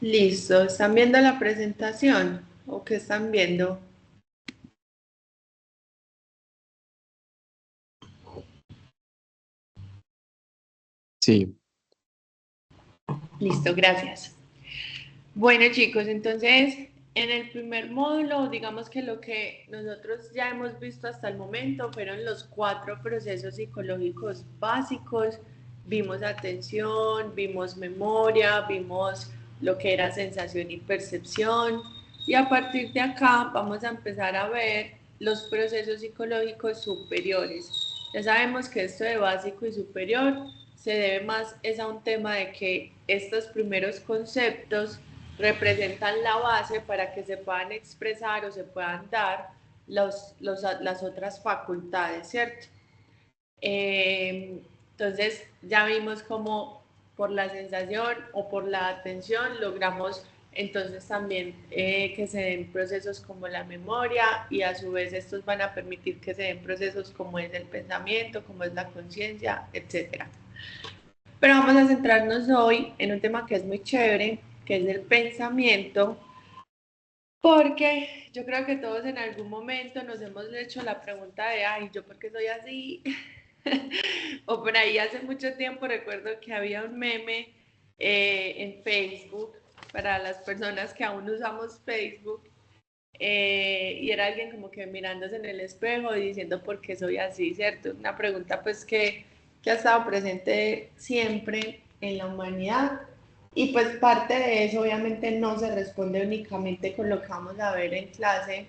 Listo, ¿están viendo la presentación o qué están viendo? Sí, Listo, gracias. Bueno, chicos, entonces en el primer módulo, digamos que lo que nosotros ya hemos visto hasta el momento fueron los 4 procesos psicológicos básicos. Vimos atención, vimos memoria, vimos lo que era sensación y percepción. Y a partir de acá vamos a empezar a ver los procesos psicológicos superiores. Ya sabemos que esto de básico y superior se debe más es a un tema de que estos primeros conceptos representan la base para que se puedan expresar o se puedan dar las otras facultades, ¿cierto? Entonces ya vimos cómo por la sensación o por la atención logramos entonces también que se den procesos como la memoria y a su vez estos van a permitir que se den procesos como es el pensamiento, como es la conciencia, etcétera. Pero vamos a centrarnos hoy en un tema que es muy chévere, que es el pensamiento, porque yo creo que todos en algún momento nos hemos hecho la pregunta de, ay, ¿yo por qué soy así? O por ahí hace mucho tiempo recuerdo que había un meme en Facebook para las personas que aún usamos Facebook y era alguien como que mirándose en el espejo y diciendo por qué soy así, ¿cierto? Una pregunta pues que ha estado presente siempre en la humanidad y pues parte de eso obviamente no se responde únicamente con lo que vamos a ver en clase,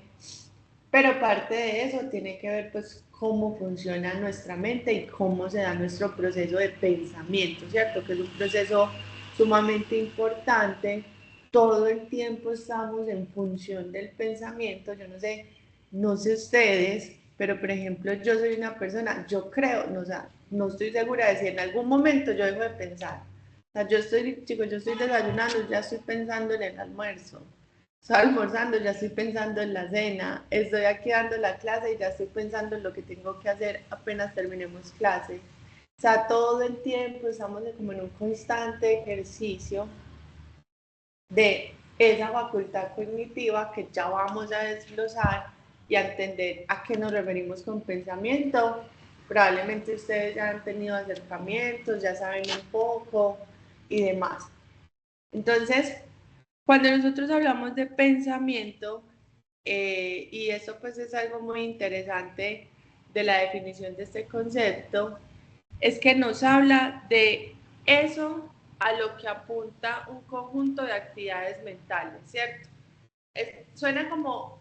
pero parte de eso tiene que ver pues cómo funciona nuestra mente y cómo se da nuestro proceso de pensamiento, ¿cierto? Que es un proceso sumamente importante. Todo el tiempo estamos en función del pensamiento. Yo no sé ustedes, pero por ejemplo yo soy una persona, yo creo, no, o sea, no estoy segura de si en algún momento yo dejo de pensar. O sea, yo estoy, chicos, yo estoy desayunando, ya estoy pensando en el almuerzo. Estoy almorzando, ya estoy pensando en la cena, estoy aquí dando la clase y ya estoy pensando en lo que tengo que hacer apenas terminemos clase. O sea, todo el tiempo estamos como en un constante ejercicio de esa facultad cognitiva que ya vamos a desglosar y a entender a qué nos referimos con pensamiento. Probablemente ustedes ya han tenido acercamientos, ya saben un poco y demás. Entonces, cuando nosotros hablamos de pensamiento, y eso pues es algo muy interesante de la definición de este concepto, es que nos habla de eso a lo que apunta un conjunto de actividades mentales, ¿cierto? Suena como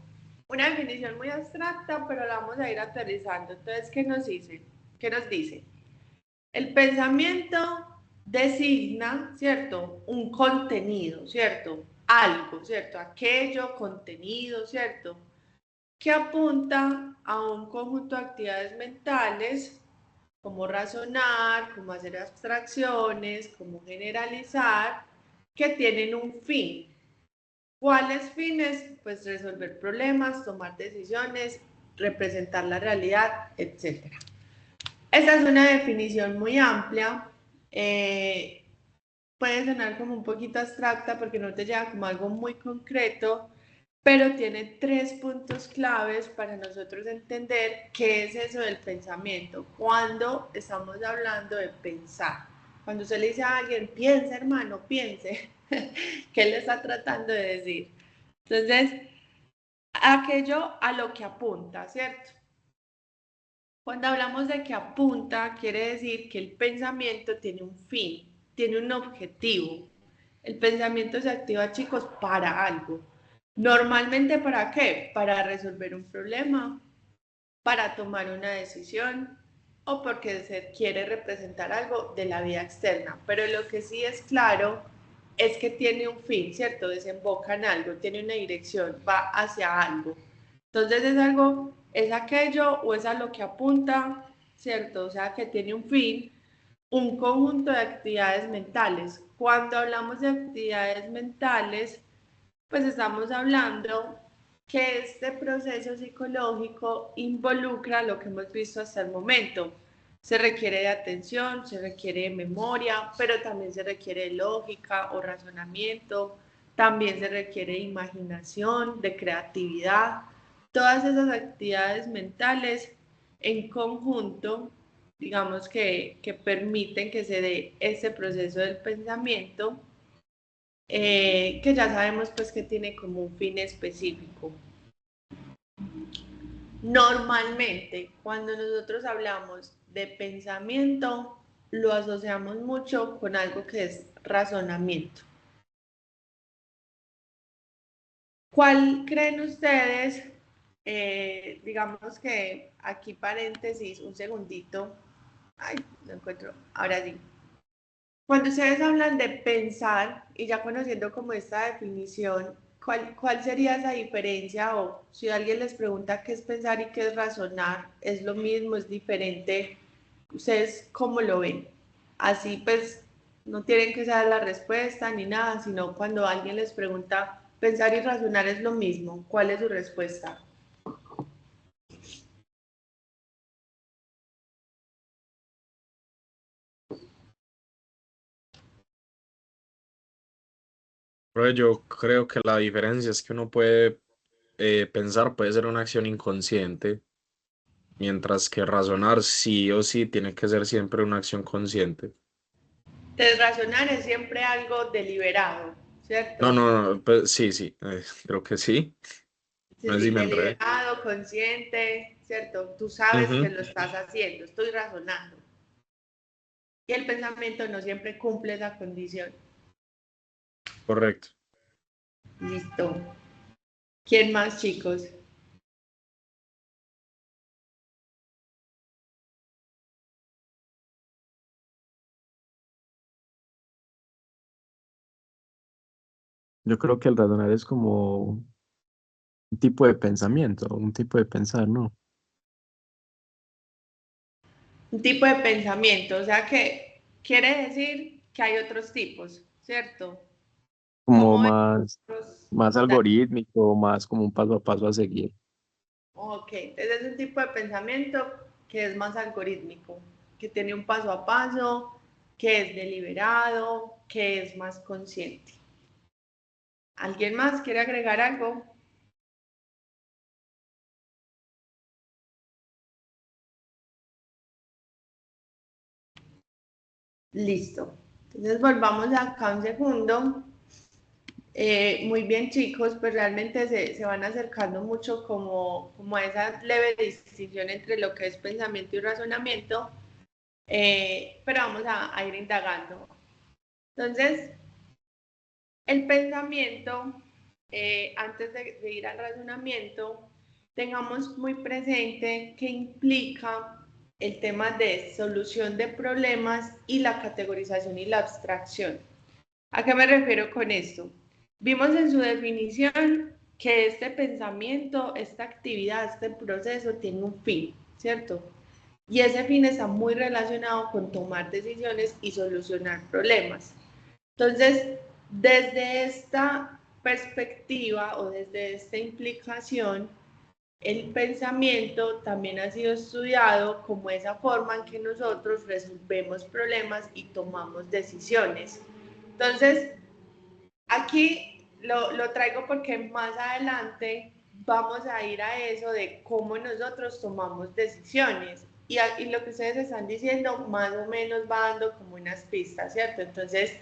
una definición muy abstracta, pero la vamos a ir aterrizando. Entonces, ¿qué nos dice? ¿Qué nos dice? El pensamiento designa, ¿cierto? Un contenido, ¿cierto? Algo, ¿cierto? Aquello, contenido, ¿cierto? Que apunta a un conjunto de actividades mentales, como razonar, como hacer abstracciones, como generalizar, que tienen un fin. ¿Cuáles fines? Pues resolver problemas, tomar decisiones, representar la realidad, etcétera. Esta es una definición muy amplia. eh, Puede sonar como un poquito abstracta porque no te lleva como algo muy concreto, pero tiene 3 puntos claves para nosotros entender qué es eso del pensamiento. Cuando estamos hablando de pensar, cuando usted le dice a alguien, piensa hermano, piense, ¿qué le está tratando de decir? Entonces, aquello a lo que apunta, ¿cierto? Cuando hablamos de que apunta, quiere decir que el pensamiento tiene un fin, tiene un objetivo. El pensamiento se activa, chicos, para algo. Normalmente, ¿para qué? Para resolver un problema, para tomar una decisión o porque se quiere representar algo de la vida externa. Pero lo que sí es claro es que tiene un fin, ¿cierto? Desemboca en algo, tiene una dirección, va hacia algo. Entonces es algo, es aquello o es a lo que apunta, ¿cierto? O sea, que tiene un fin, un conjunto de actividades mentales. Cuando hablamos de actividades mentales, pues estamos hablando que este proceso psicológico involucra lo que hemos visto hasta el momento. Se requiere de atención, se requiere de memoria, pero también se requiere de lógica o razonamiento, también se requiere de imaginación, de creatividad, todas esas actividades mentales en conjunto, digamos que permiten que se dé ese proceso del pensamiento, que ya sabemos pues que tiene como un fin específico. Normalmente, cuando nosotros hablamos de pensamiento, lo asociamos mucho con algo que es razonamiento. ¿Cuál creen ustedes? Digamos que aquí paréntesis, un segundito. Ay, lo encuentro. Ahora sí. Cuando ustedes hablan de pensar, y ya conociendo como esta definición, ¿cuál sería esa diferencia? O si alguien les pregunta qué es pensar y qué es razonar, ¿es lo mismo, es diferente? ¿Ustedes cómo lo ven? Así pues, no tienen que saber la respuesta ni nada, sino cuando alguien les pregunta, ¿pensar y razonar es lo mismo? ¿Cuál es su respuesta? Pero yo creo que la diferencia es que uno puede pensar, puede ser una acción inconsciente, mientras que razonar sí o sí tiene que ser siempre una acción consciente. Entonces, razonar es siempre algo deliberado, No, ¿cierto? no, no, pues, sí, sí, creo que sí. Sí, No sé sí, si me enredé. deliberado, consciente, ¿cierto? Tú sabes que Ujú, lo estás haciendo, estoy razonando. Y el pensamiento no siempre cumple esa condición. correcto. Listo. ¿Quién más, chicos? Yo creo que el razonar es como un tipo de pensamiento, un tipo de pensar, ¿no? Un tipo de pensamiento, o sea que quiere decir que hay otros tipos, ¿cierto? Como Como más, otros más modales. algorítmico, más como un paso a paso a seguir. Ok, entonces es un tipo de pensamiento que es más algorítmico, que tiene un paso a paso, que es deliberado, que es más consciente. ¿Alguien más quiere agregar algo? Listo. Entonces volvamos acá un segundo. Muy bien, chicos, pues realmente se van acercando mucho como a esa leve distinción entre lo que es pensamiento y razonamiento, pero vamos a ir indagando. Entonces, el pensamiento, antes de ir al razonamiento, tengamos muy presente que implica el tema de solución de problemas y la categorización y la abstracción. ¿A qué me refiero con esto? Vimos en su definición que este pensamiento, esta actividad, este proceso tiene un fin, ¿cierto? Y ese fin está muy relacionado con tomar decisiones y solucionar problemas. Entonces, desde esta perspectiva o desde esta implicación, el pensamiento también ha sido estudiado como esa forma en que nosotros resolvemos problemas y tomamos decisiones. Entonces, aquí lo traigo porque más adelante vamos a ir a eso de cómo nosotros tomamos decisiones. Y lo que ustedes están diciendo más o menos va dando como unas pistas, ¿cierto? Entonces,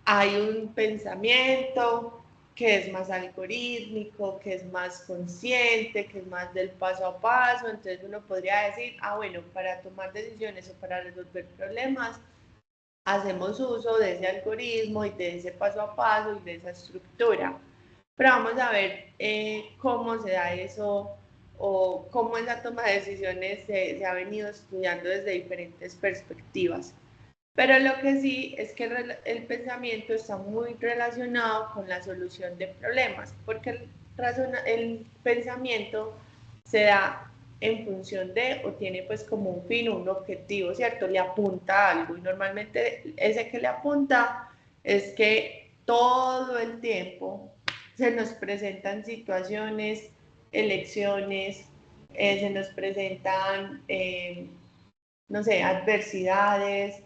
hay un pensamiento que es más algorítmico, que es más consciente, que es más del paso a paso. Entonces uno podría decir, ah, bueno, para tomar decisiones o para resolver problemas, hacemos uso de ese algoritmo y de ese paso a paso y de esa estructura. Pero vamos a ver cómo se da eso o cómo esa toma de decisiones se ha venido estudiando desde diferentes perspectivas. Pero lo que sí es que el pensamiento está muy relacionado con la solución de problemas, porque el pensamiento se da en función de o tiene pues como un fin, un objetivo, ¿cierto? Le apunta a algo y normalmente ese que le apunta es que todo el tiempo se nos presentan situaciones, elecciones, se nos presentan, no sé, adversidades,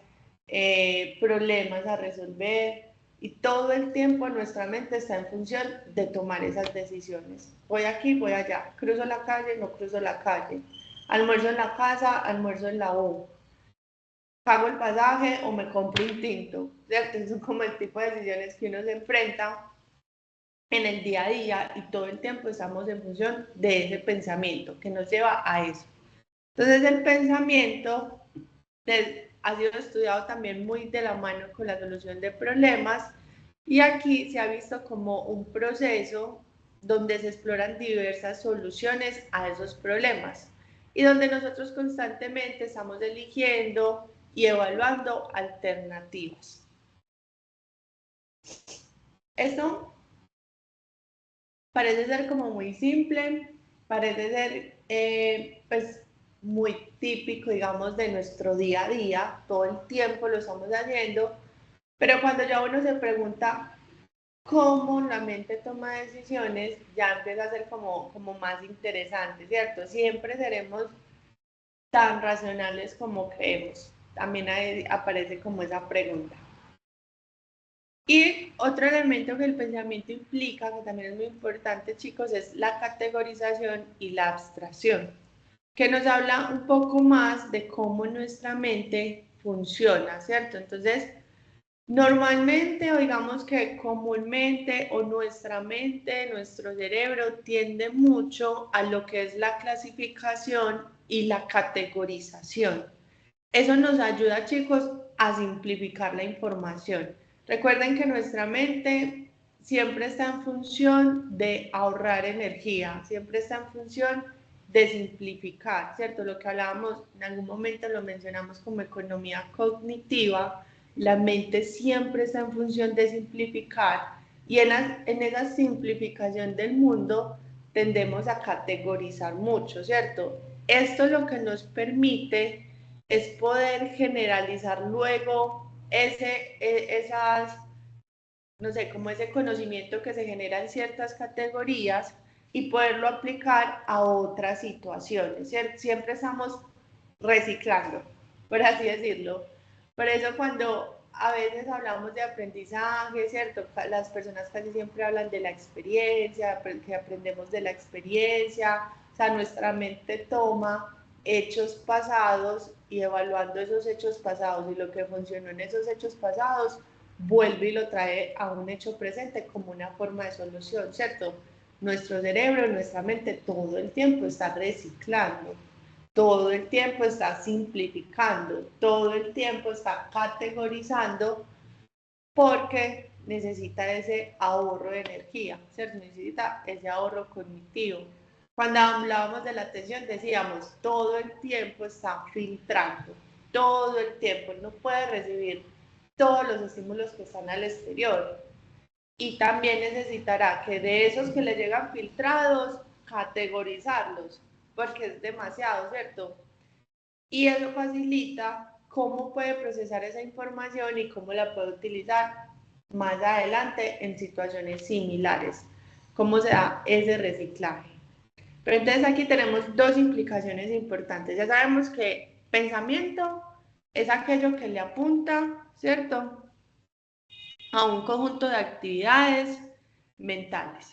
problemas a resolver Y todo el tiempo nuestra mente está en función de tomar esas decisiones. Voy aquí, voy allá, cruzo la calle, no cruzo la calle, almuerzo en la casa, almuerzo en la U, pago el pasaje o me compro un tinto, ¿cierto? Son como el tipo de decisiones que uno se enfrenta en el día a día y todo el tiempo estamos en función de ese pensamiento que nos lleva a eso. Entonces el pensamiento ha sido estudiado también muy de la mano con la solución de problemas y aquí se ha visto como un proceso donde se exploran diversas soluciones a esos problemas y donde nosotros constantemente estamos eligiendo y evaluando alternativas. Esto parece ser como muy simple, parece ser pues muy típico, digamos, de nuestro día a día, todo el tiempo lo estamos haciendo, pero cuando ya uno se pregunta cómo la mente toma decisiones, ya empieza a ser como más interesante, ¿cierto? Siempre seremos tan racionales como creemos. También aparece como esa pregunta. Y otro elemento que el pensamiento implica, que también es muy importante, chicos, es la categorización y la abstracción, que nos habla un poco más de cómo nuestra mente funciona, ¿cierto? Entonces, normalmente, o digamos que comúnmente, o nuestra mente, nuestro cerebro tiende mucho a lo que es la clasificación y la categorización. Eso nos ayuda, chicos, a simplificar la información. Recuerden que nuestra mente siempre está en función de ahorrar energía, siempre está en función de simplificar, ¿cierto? Lo que hablábamos, en algún momento lo mencionamos como economía cognitiva, la mente siempre está en función de simplificar y en esa simplificación del mundo tendemos a categorizar mucho, ¿cierto? Esto lo que nos permite es poder generalizar luego no sé, como ese conocimiento que se genera en ciertas categorías y poderlo aplicar a otras situaciones, ¿cierto? Siempre estamos reciclando, por así decirlo. Por eso cuando a veces hablamos de aprendizaje, ¿cierto? Las personas casi siempre hablan de la experiencia, que aprendemos de la experiencia, o sea, nuestra mente toma hechos pasados y evaluando esos hechos pasados y lo que funcionó en esos hechos pasados, vuelve y lo trae a un hecho presente como una forma de solución, ¿cierto? Nuestro cerebro, nuestra mente todo el tiempo está reciclando, todo el tiempo está simplificando, todo el tiempo está categorizando porque necesita ese ahorro de energía, ¿cierto? Necesita ese ahorro cognitivo. Cuando hablábamos de la atención decíamos, todo el tiempo está filtrando, todo el tiempo, no puede recibir todos los estímulos que están al exterior. Y también necesitará que de esos que le llegan filtrados, categorizarlos, porque es demasiado, ¿cierto? Y eso facilita cómo puede procesar esa información y cómo la puede utilizar más adelante en situaciones similares, cómo se da ese reciclaje. Pero entonces aquí tenemos dos implicaciones importantes. Ya sabemos que pensamiento es aquello que le apunta, ¿cierto?, a un conjunto de actividades mentales.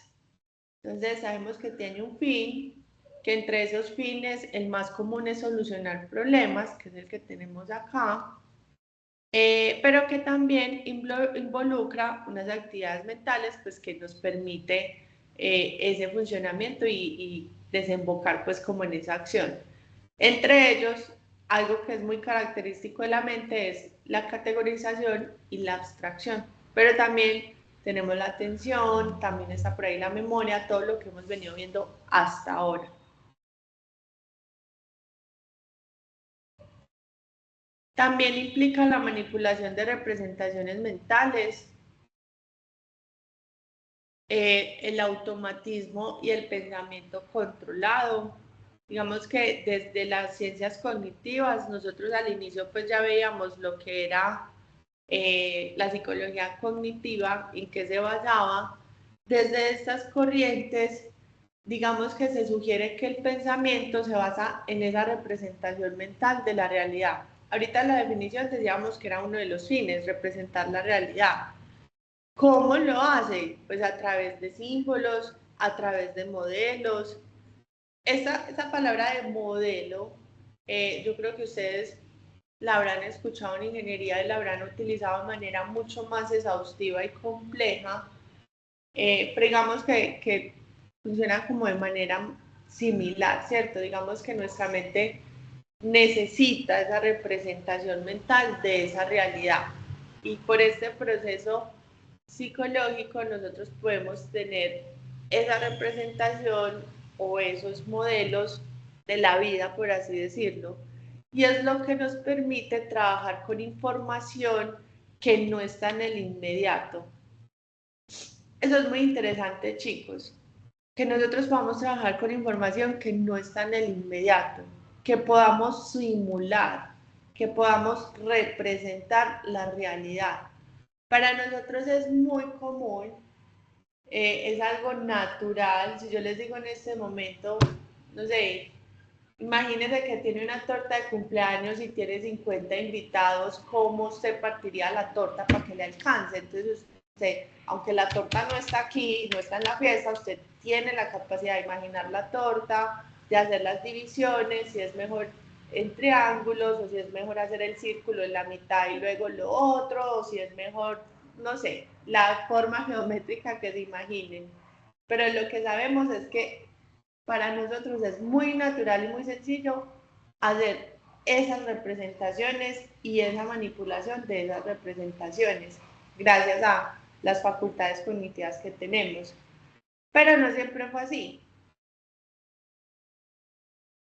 Entonces sabemos que tiene un fin, que entre esos fines el más común es solucionar problemas, que es el que tenemos acá, pero que también involucra unas actividades mentales pues, que nos permite ese funcionamiento y desembocar pues como en esa acción. Entre ellos, algo que es muy característico de la mente es la categorización y la abstracción, pero también tenemos la atención, también está por ahí la memoria, todo lo que hemos venido viendo hasta ahora. También implica la manipulación de representaciones mentales, el automatismo y el pensamiento controlado. Digamos que desde las ciencias cognitivas, nosotros al inicio pues ya veíamos lo que era la psicología cognitiva, en qué se basaba. Desde estas corrientes, digamos que se sugiere que el pensamiento se basa en esa representación mental de la realidad. Ahorita en la definición decíamos que era uno de los fines, representar la realidad. ¿Cómo lo hace? Pues a través de símbolos, a través de modelos. Esa palabra de modelo, yo creo que ustedes la habrán escuchado en ingeniería y la habrán utilizado de manera mucho más exhaustiva y compleja, pero digamos que funciona como de manera similar, ¿cierto? Digamos que nuestra mente necesita esa representación mental de esa realidad. Y por este proceso psicológico nosotros podemos tener esa representación o esos modelos de la vida, por así decirlo. Y es lo que nos permite trabajar con información que no está en el inmediato. Eso es muy interesante, chicos, que nosotros podamos trabajar con información que no está en el inmediato, que podamos simular, que podamos representar la realidad. Para nosotros es muy común, es algo natural. Si yo les digo en este momento, no sé, imagínense que tiene una torta de cumpleaños y tiene 50 invitados, ¿cómo usted partiría la torta para que le alcance? Entonces usted, aunque la torta no está aquí, no está en la fiesta, usted tiene la capacidad de imaginar la torta, de hacer las divisiones, si es mejor en triángulos o si es mejor hacer el círculo en la mitad y luego lo otro, o si es mejor, no sé, la forma geométrica que se imaginen. Pero lo que sabemos es que para nosotros es muy natural y muy sencillo hacer esas representaciones y esa manipulación de esas representaciones gracias a las facultades cognitivas que tenemos. Pero no siempre fue así.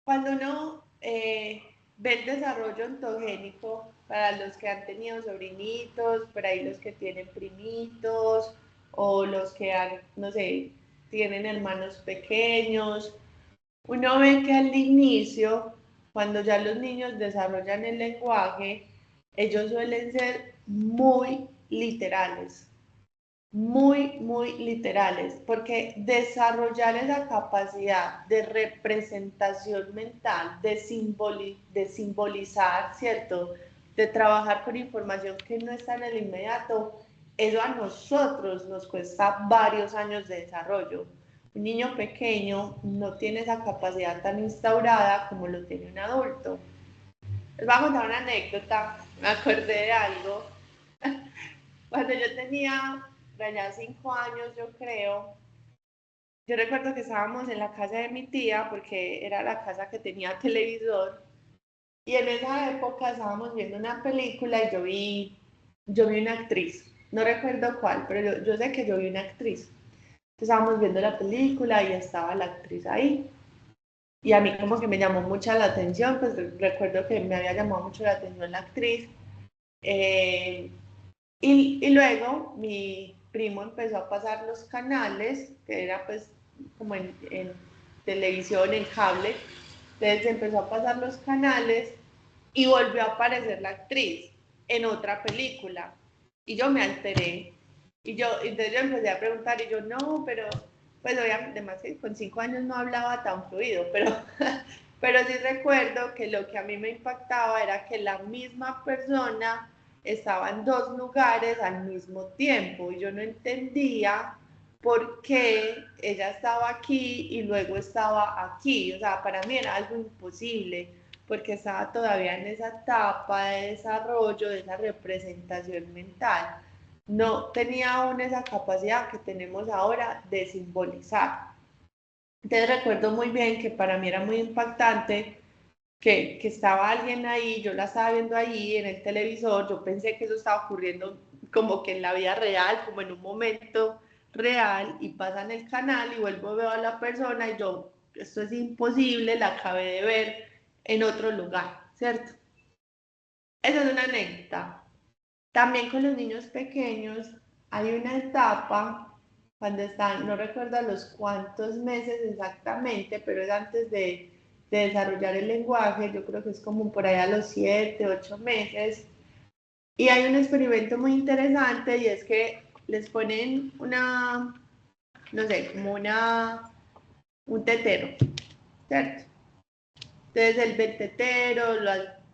Cuando uno ve el desarrollo ontogénico, para los que han tenido sobrinitos, por ahí los que tienen primitos, o los que han, no sé, tienen hermanos pequeños, uno ve que al inicio, cuando ya los niños desarrollan el lenguaje, ellos suelen ser muy literales, porque desarrollar esa capacidad de representación mental, de simbolizar, ¿cierto? De trabajar con información que no está en el inmediato, eso a nosotros nos cuesta varios años de desarrollo. Un niño pequeño no tiene esa capacidad tan instaurada como lo tiene un adulto. Les voy a contar una anécdota, me acordé de algo. Cuando yo tenía allá 5 años, yo creo, yo recuerdo que estábamos en la casa de mi tía, porque era la casa que tenía televisor, y en esa época estábamos viendo una película y yo vi una actriz, no recuerdo cuál, pero yo sé que yo vi una actriz. Entonces estábamos viendo la película y estaba la actriz ahí. Y a mí como que me llamó mucho la atención, pues recuerdo que me había llamado mucho la atención la actriz. Eh, y luego mi primo empezó a pasar los canales, que era pues como en televisión, en cable. Entonces empezó a pasar los canales y volvió a aparecer la actriz en otra película. Y yo me alteré. Entonces yo empecé a preguntar y yo, no, pero, pues obviamente, además que con 5 años no hablaba tan fluido, pero sí recuerdo que lo que a mí me impactaba era que la misma persona estaba en dos lugares al mismo tiempo y yo no entendía por qué ella estaba aquí y luego estaba aquí. O sea, para mí era algo imposible porque estaba todavía en esa etapa de desarrollo, de esa representación mental. No tenía aún esa capacidad que tenemos ahora de simbolizar. Entonces recuerdo muy bien que para mí era muy impactante que estaba alguien ahí, yo la estaba viendo ahí en el televisor, yo pensé que eso estaba ocurriendo como que en la vida real, como en un momento real, y pasa en el canal y vuelvo a ver a la persona y yo, esto es imposible, la acabé de ver en otro lugar, ¿cierto? Esa es una anécdota. También con los niños pequeños hay una etapa cuando están, no recuerdo a los cuántos meses exactamente, pero es antes de desarrollar el lenguaje, yo creo que es como por ahí a los 7, 8 meses. Y hay un experimento muy interesante y es que les ponen no sé, como un tetero, ¿cierto? Entonces él ve el tetero,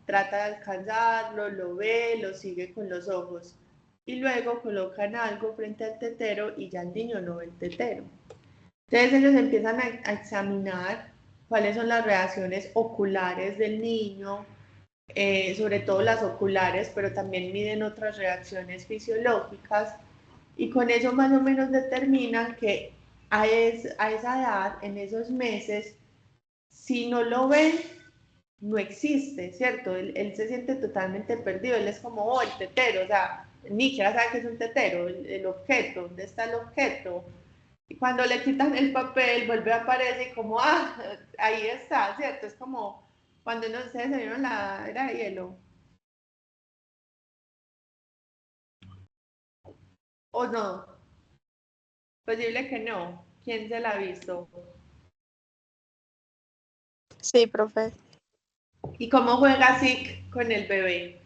trata de alcanzarlo, lo ve, lo sigue con los ojos. y luego colocan algo frente al tetero y ya el niño no ve el tetero. Entonces ellos empiezan a examinar cuáles son las reacciones oculares del niño, sobre todo las oculares, pero también miden otras reacciones fisiológicas y con eso más o menos determinan que a esa edad, en esos meses, si no lo ven, no existe, ¿cierto? Él se siente totalmente perdido, él es como, oh, el tetero, o sea, ni siquiera sabe que es un tetero, el objeto, ¿dónde está el objeto? Y cuando le quitan el papel, vuelve a aparecer y como, ah, ahí está, ¿cierto? Es como cuando no se vieron la era de hielo. ¿O no? Posible que no. ¿Quién se la ha visto? Sí, profe. ¿Y cómo juega Zeke con el bebé?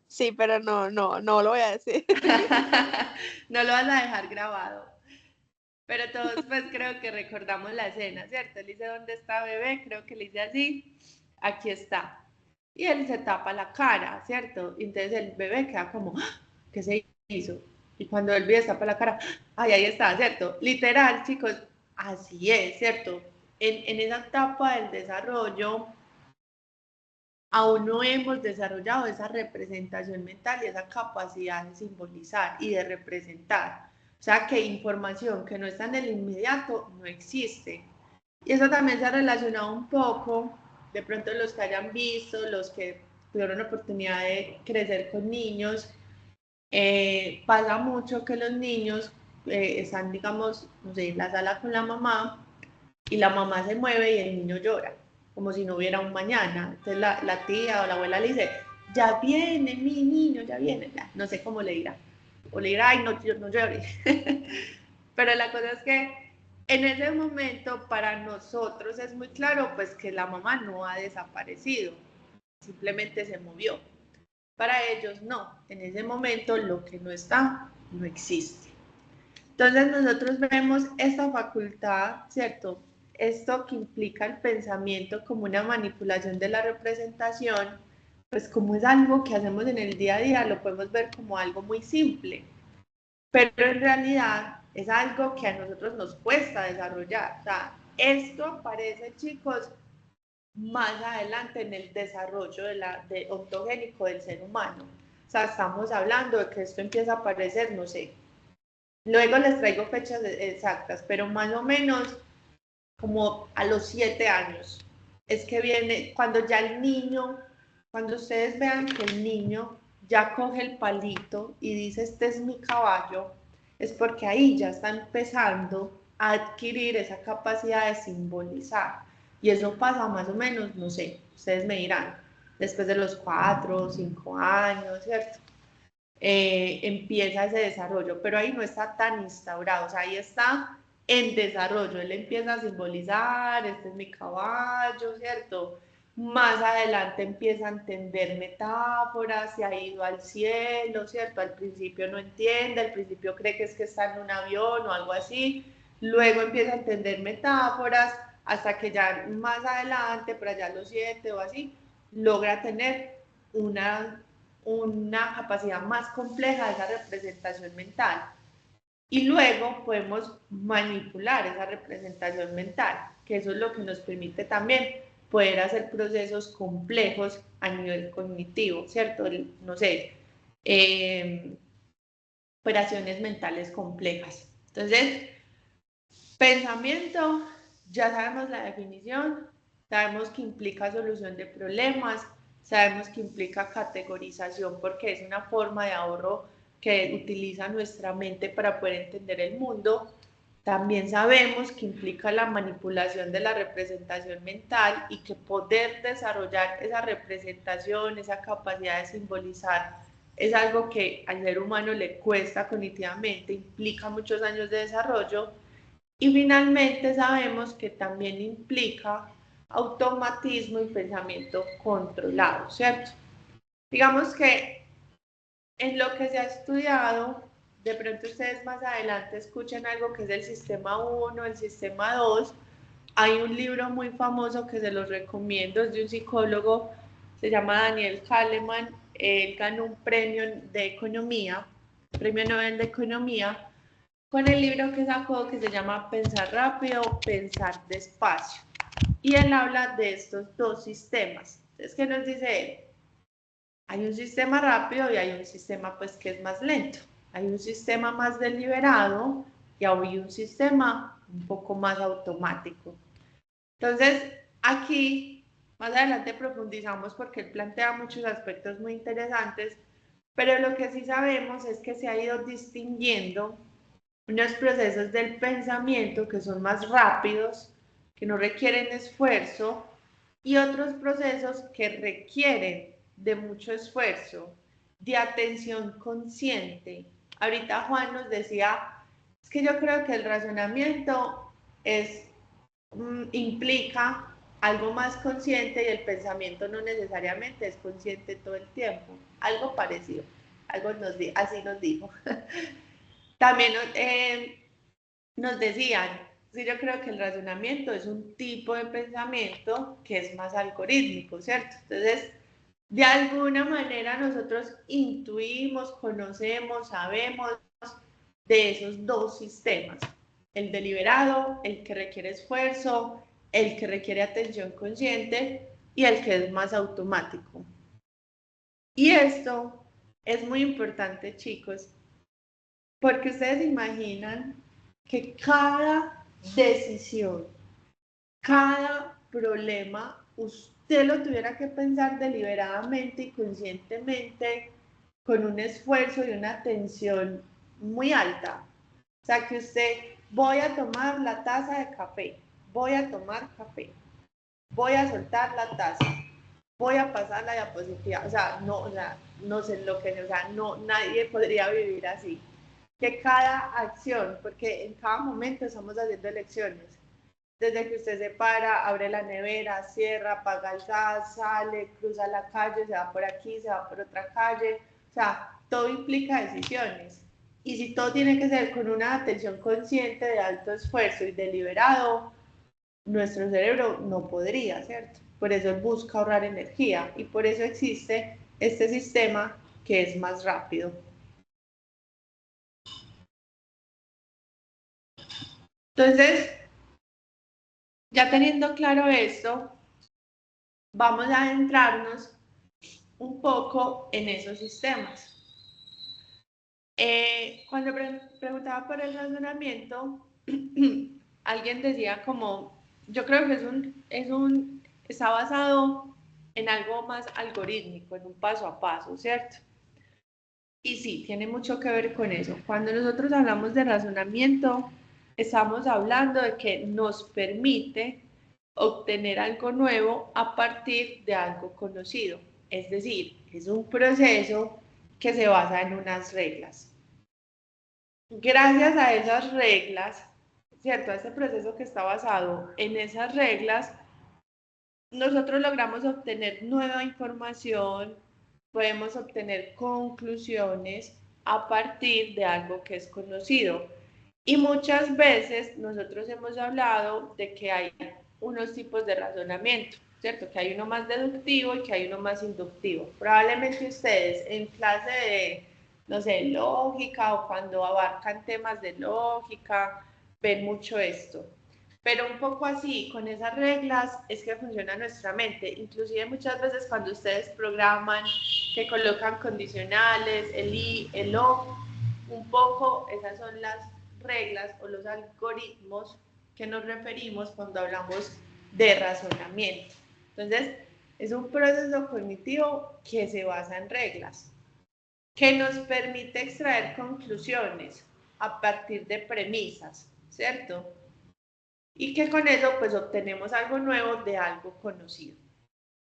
Sí, pero no lo voy a decir. No lo vas a dejar grabado. Pero todos pues creo que recordamos la escena, ¿cierto? Él dice, ¿dónde está bebé? Creo que le dice así, aquí está. Y él se tapa la cara, ¿cierto? Y entonces el bebé queda como, ¡ah! ¿Qué se hizo? Y cuando él se tapa la cara, ¡ay, ahí está!, ¿cierto? Literal, chicos, así es, ¿cierto? En esa etapa del desarrollo, aún no hemos desarrollado esa representación mental y esa capacidad de simbolizar y de representar. O sea, que información que no está en el inmediato no existe. Y eso también se ha relacionado un poco, de pronto los que hayan visto, los que tuvieron la oportunidad de crecer con niños, pasa mucho que los niños están, digamos, no sé, en la sala con la mamá y la mamá se mueve y el niño llora, como si no hubiera un mañana. Entonces la tía o la abuela le dice, ya viene mi niño, ya viene, ya. No sé cómo le dirá. O le dirá, ay, no, no llores. Pero la cosa es que en ese momento para nosotros es muy claro pues que la mamá no ha desaparecido, simplemente se movió. Para ellos no, en ese momento lo que no está, no existe. Entonces nosotros vemos esta facultad, ¿cierto? Esto que implica el pensamiento como una manipulación de la representación, pues como es algo que hacemos en el día a día, lo podemos ver como algo muy simple, pero en realidad es algo que a nosotros nos cuesta desarrollar. O sea, esto aparece, chicos, más adelante en el desarrollo ontogénico del ser humano. O sea, estamos hablando de que esto empieza a aparecer, no sé, luego les traigo fechas exactas, pero más o menos como a los 7 años. Es que viene cuando ya el niño, cuando ustedes vean que el niño ya coge el palito y dice, este es mi caballo, es porque ahí ya está empezando a adquirir esa capacidad de simbolizar. Y eso pasa más o menos, no sé, ustedes me dirán, después de los 4 o 5 años, ¿cierto? Empieza ese desarrollo, pero ahí no está tan instaurado, o sea, ahí está en desarrollo, él empieza a simbolizar, este es mi caballo, ¿cierto? Más adelante empieza a entender metáforas, se ha ido al cielo, ¿cierto? Al principio no entiende, al principio cree que es que está en un avión o algo así, luego empieza a entender metáforas, hasta que ya más adelante, por allá a los 7 o así, logra tener una capacidad más compleja de esa representación mental. Y luego podemos manipular esa representación mental, que eso es lo que nos permite también poder hacer procesos complejos a nivel cognitivo, ¿cierto? No sé, operaciones mentales complejas. Entonces, pensamiento, ya sabemos la definición, sabemos que implica solución de problemas, sabemos que implica categorización porque es una forma de ahorro que utiliza nuestra mente para poder entender el mundo. También sabemos que implica la manipulación de la representación mental y que poder desarrollar esa representación, esa capacidad de simbolizar, es algo que al ser humano le cuesta cognitivamente, implica muchos años de desarrollo. Y finalmente sabemos que también implica automatismo y pensamiento controlado, ¿cierto? Digamos que en lo que se ha estudiado, de pronto ustedes más adelante escuchan algo que es el sistema 1, el sistema 2. Hay un libro muy famoso que se los recomiendo, es de un psicólogo, se llama Daniel Kahneman, él ganó un premio de economía, premio Nobel de Economía, con el libro que sacó que se llama Pensar rápido, pensar despacio. Y él habla de estos dos sistemas. Entonces, ¿qué nos dice él? Hay un sistema rápido y hay un sistema pues que es más lento. Hay un sistema más deliberado y hay un sistema un poco más automático. Entonces, aquí más adelante profundizamos porque él plantea muchos aspectos muy interesantes, pero lo que sí sabemos es que se ha ido distinguiendo unos procesos del pensamiento que son más rápidos, que no requieren esfuerzo, y otros procesos que requieren de mucho esfuerzo, de atención consciente. Ahorita Juan nos decía, es que yo creo que el razonamiento implica algo más consciente y el pensamiento no necesariamente es consciente todo el tiempo. Algo parecido, así nos dijo. También nos decían, sí, yo creo que el razonamiento es un tipo de pensamiento que es más algorítmico, ¿cierto? Entonces, de alguna manera nosotros intuimos, conocemos, sabemos de esos dos sistemas, el deliberado, el que requiere esfuerzo, el que requiere atención consciente y el que es más automático. Y esto es muy importante, chicos, porque ustedes imaginan que cada decisión, cada problema, usted lo tuviera que pensar deliberadamente y conscientemente con un esfuerzo y una atención muy alta. O sea, que usted, voy a tomar la taza de café, voy a tomar café, voy a soltar la taza, voy a pasar la diapositiva. O sea, no se enloquece, o sea, no, nadie podría vivir así. Que cada acción, porque en cada momento estamos haciendo elecciones. Desde que usted se para, abre la nevera, cierra, apaga el gas, sale, cruza la calle, se va por aquí, se va por otra calle. O sea, todo implica decisiones. Y si todo tiene que ser con una atención consciente de alto esfuerzo y deliberado, nuestro cerebro no podría, ¿cierto? Por eso él busca ahorrar energía y por eso existe este sistema que es más rápido. Entonces, ya teniendo claro esto, vamos a adentrarnos un poco en esos sistemas. Cuando preguntaba por el razonamiento, alguien decía como, yo creo que está basado en algo más algorítmico, en un paso a paso, ¿cierto? Y sí, tiene mucho que ver con eso. Cuando nosotros hablamos de razonamiento, estamos hablando de que nos permite obtener algo nuevo a partir de algo conocido. Es decir, es un proceso que se basa en unas reglas. Gracias a esas reglas, ¿cierto? A este proceso que está basado en esas reglas, nosotros logramos obtener nueva información, podemos obtener conclusiones a partir de algo que es conocido. Y muchas veces nosotros hemos hablado de que hay unos tipos de razonamiento, ¿cierto? Que hay uno más deductivo y que hay uno más inductivo. Probablemente ustedes en clase de, no sé, lógica o cuando abarcan temas de lógica, ven mucho esto. Pero un poco así, con esas reglas, es que funciona nuestra mente. Inclusive muchas veces cuando ustedes programan, que colocan condicionales, el i, el o, un poco esas son las reglas o los algoritmos que nos referimos cuando hablamos de razonamiento. Entonces, es un proceso cognitivo que se basa en reglas, que nos permite extraer conclusiones a partir de premisas, ¿cierto? Y que con eso pues obtenemos algo nuevo de algo conocido.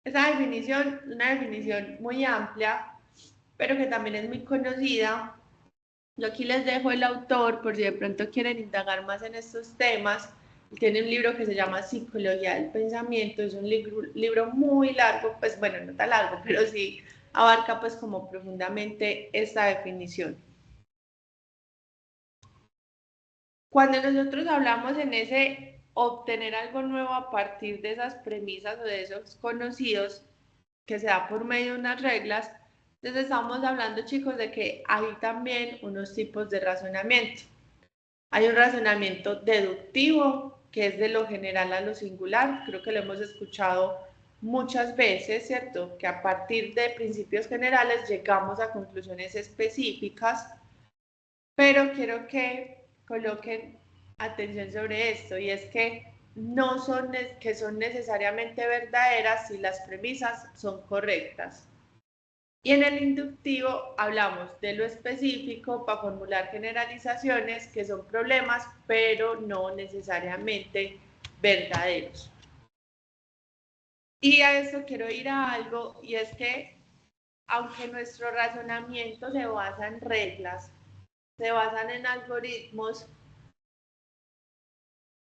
Esa definición es una definición muy amplia, pero que también es muy conocida. Yo aquí les dejo el autor por si de pronto quieren indagar más en estos temas. Tiene un libro que se llama Psicología del Pensamiento, es un libro muy largo, pues bueno, no tan largo, pero sí abarca pues como profundamente esta definición. Cuando nosotros hablamos en ese obtener algo nuevo a partir de esas premisas o de esos conocidos que se da por medio de unas reglas, Entonces estamos hablando, chicos, de que hay también unos tipos de razonamiento. Hay un razonamiento deductivo, que es de lo general a lo singular. Creo que lo hemos escuchado muchas veces, ¿cierto? Que a partir de principios generales llegamos a conclusiones específicas, pero quiero que coloquen atención sobre esto, y es que no son, que son necesariamente verdaderas si las premisas son correctas. Y en el inductivo hablamos de lo específico para formular generalizaciones que son problemas, pero no necesariamente verdaderos. Y a eso quiero ir a algo, y es que aunque nuestro razonamiento se basa en reglas, se basan en algoritmos,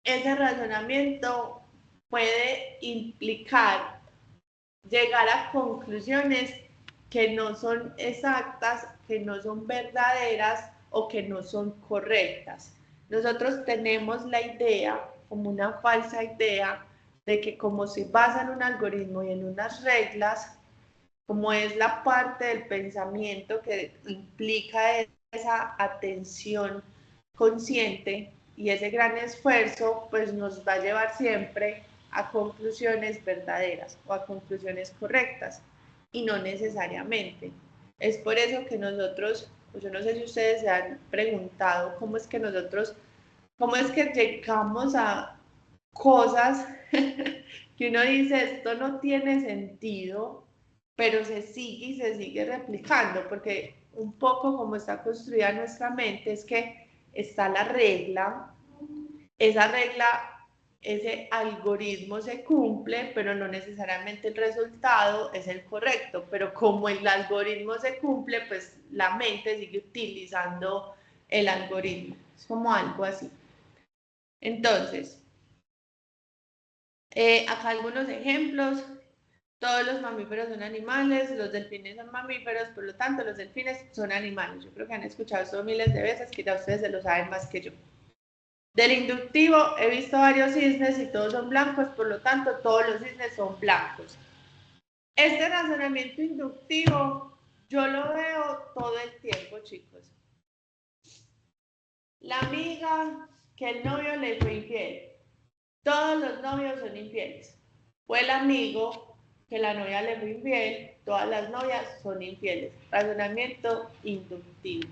ese razonamiento puede implicar llegar a conclusiones que no son exactas, que no son verdaderas o que no son correctas. Nosotros tenemos la idea, como una falsa idea, de que como se basa en un algoritmo y en unas reglas, como es la parte del pensamiento que implica esa atención consciente y ese gran esfuerzo, pues nos va a llevar siempre a conclusiones verdaderas o a conclusiones correctas, y no necesariamente. Es por eso que nosotros, pues yo no sé si ustedes se han preguntado cómo es que nosotros, cómo es que llegamos a cosas que uno dice, esto no tiene sentido, pero se sigue y se sigue replicando, porque un poco como está construida nuestra mente es que está la regla, esa regla, ese algoritmo se cumple, pero no necesariamente el resultado es el correcto, pero como el algoritmo se cumple, pues la mente sigue utilizando el algoritmo, es como algo así. Entonces, acá algunos ejemplos. Todos los mamíferos son animales, los delfines son mamíferos, por lo tanto los delfines son animales. Yo creo que han escuchado esto miles de veces, que ya ustedes se lo saben más que yo. Del inductivo, he visto varios cisnes y todos son blancos, por lo tanto todos los cisnes son blancos. Este razonamiento inductivo yo lo veo todo el tiempo, chicos. La amiga que el novio le fue infiel. Todos los novios son infieles. O el amigo que la novia le fue infiel, todas las novias son infieles. Razonamiento inductivo.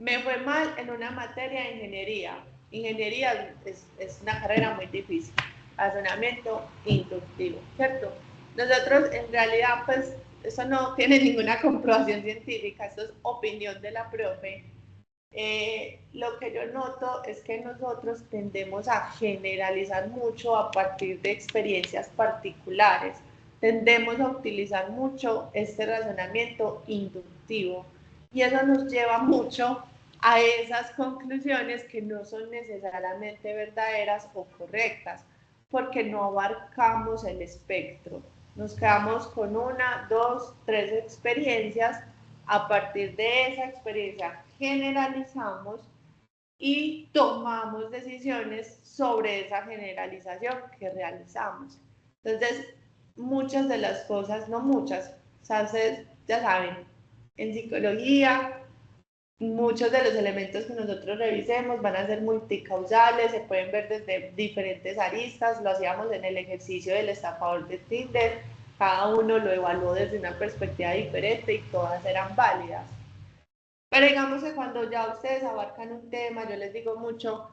Me fue mal en una materia de ingeniería. Ingeniería es una carrera muy difícil. Razonamiento inductivo, ¿cierto? Nosotros en realidad, pues, eso no tiene ninguna comprobación científica, esto es opinión de la profe. Lo que yo noto es que nosotros tendemos a generalizar mucho a partir de experiencias particulares, tendemos a utilizar mucho este razonamiento inductivo, y eso nos lleva mucho a esas conclusiones que no son necesariamente verdaderas o correctas, porque no abarcamos el espectro, nos quedamos con una, dos, tres experiencias. A partir de esa experiencia generalizamos y tomamos decisiones sobre esa generalización que realizamos. Entonces, muchas de las cosas, no muchas, ya saben, en psicología, muchos de los elementos que nosotros revisemos van a ser multicausales, se pueden ver desde diferentes aristas. Lo hacíamos en el ejercicio del estafador de Tinder, cada uno lo evaluó desde una perspectiva diferente y todas eran válidas. Pero digamos que cuando ya ustedes abarcan un tema, yo les digo mucho,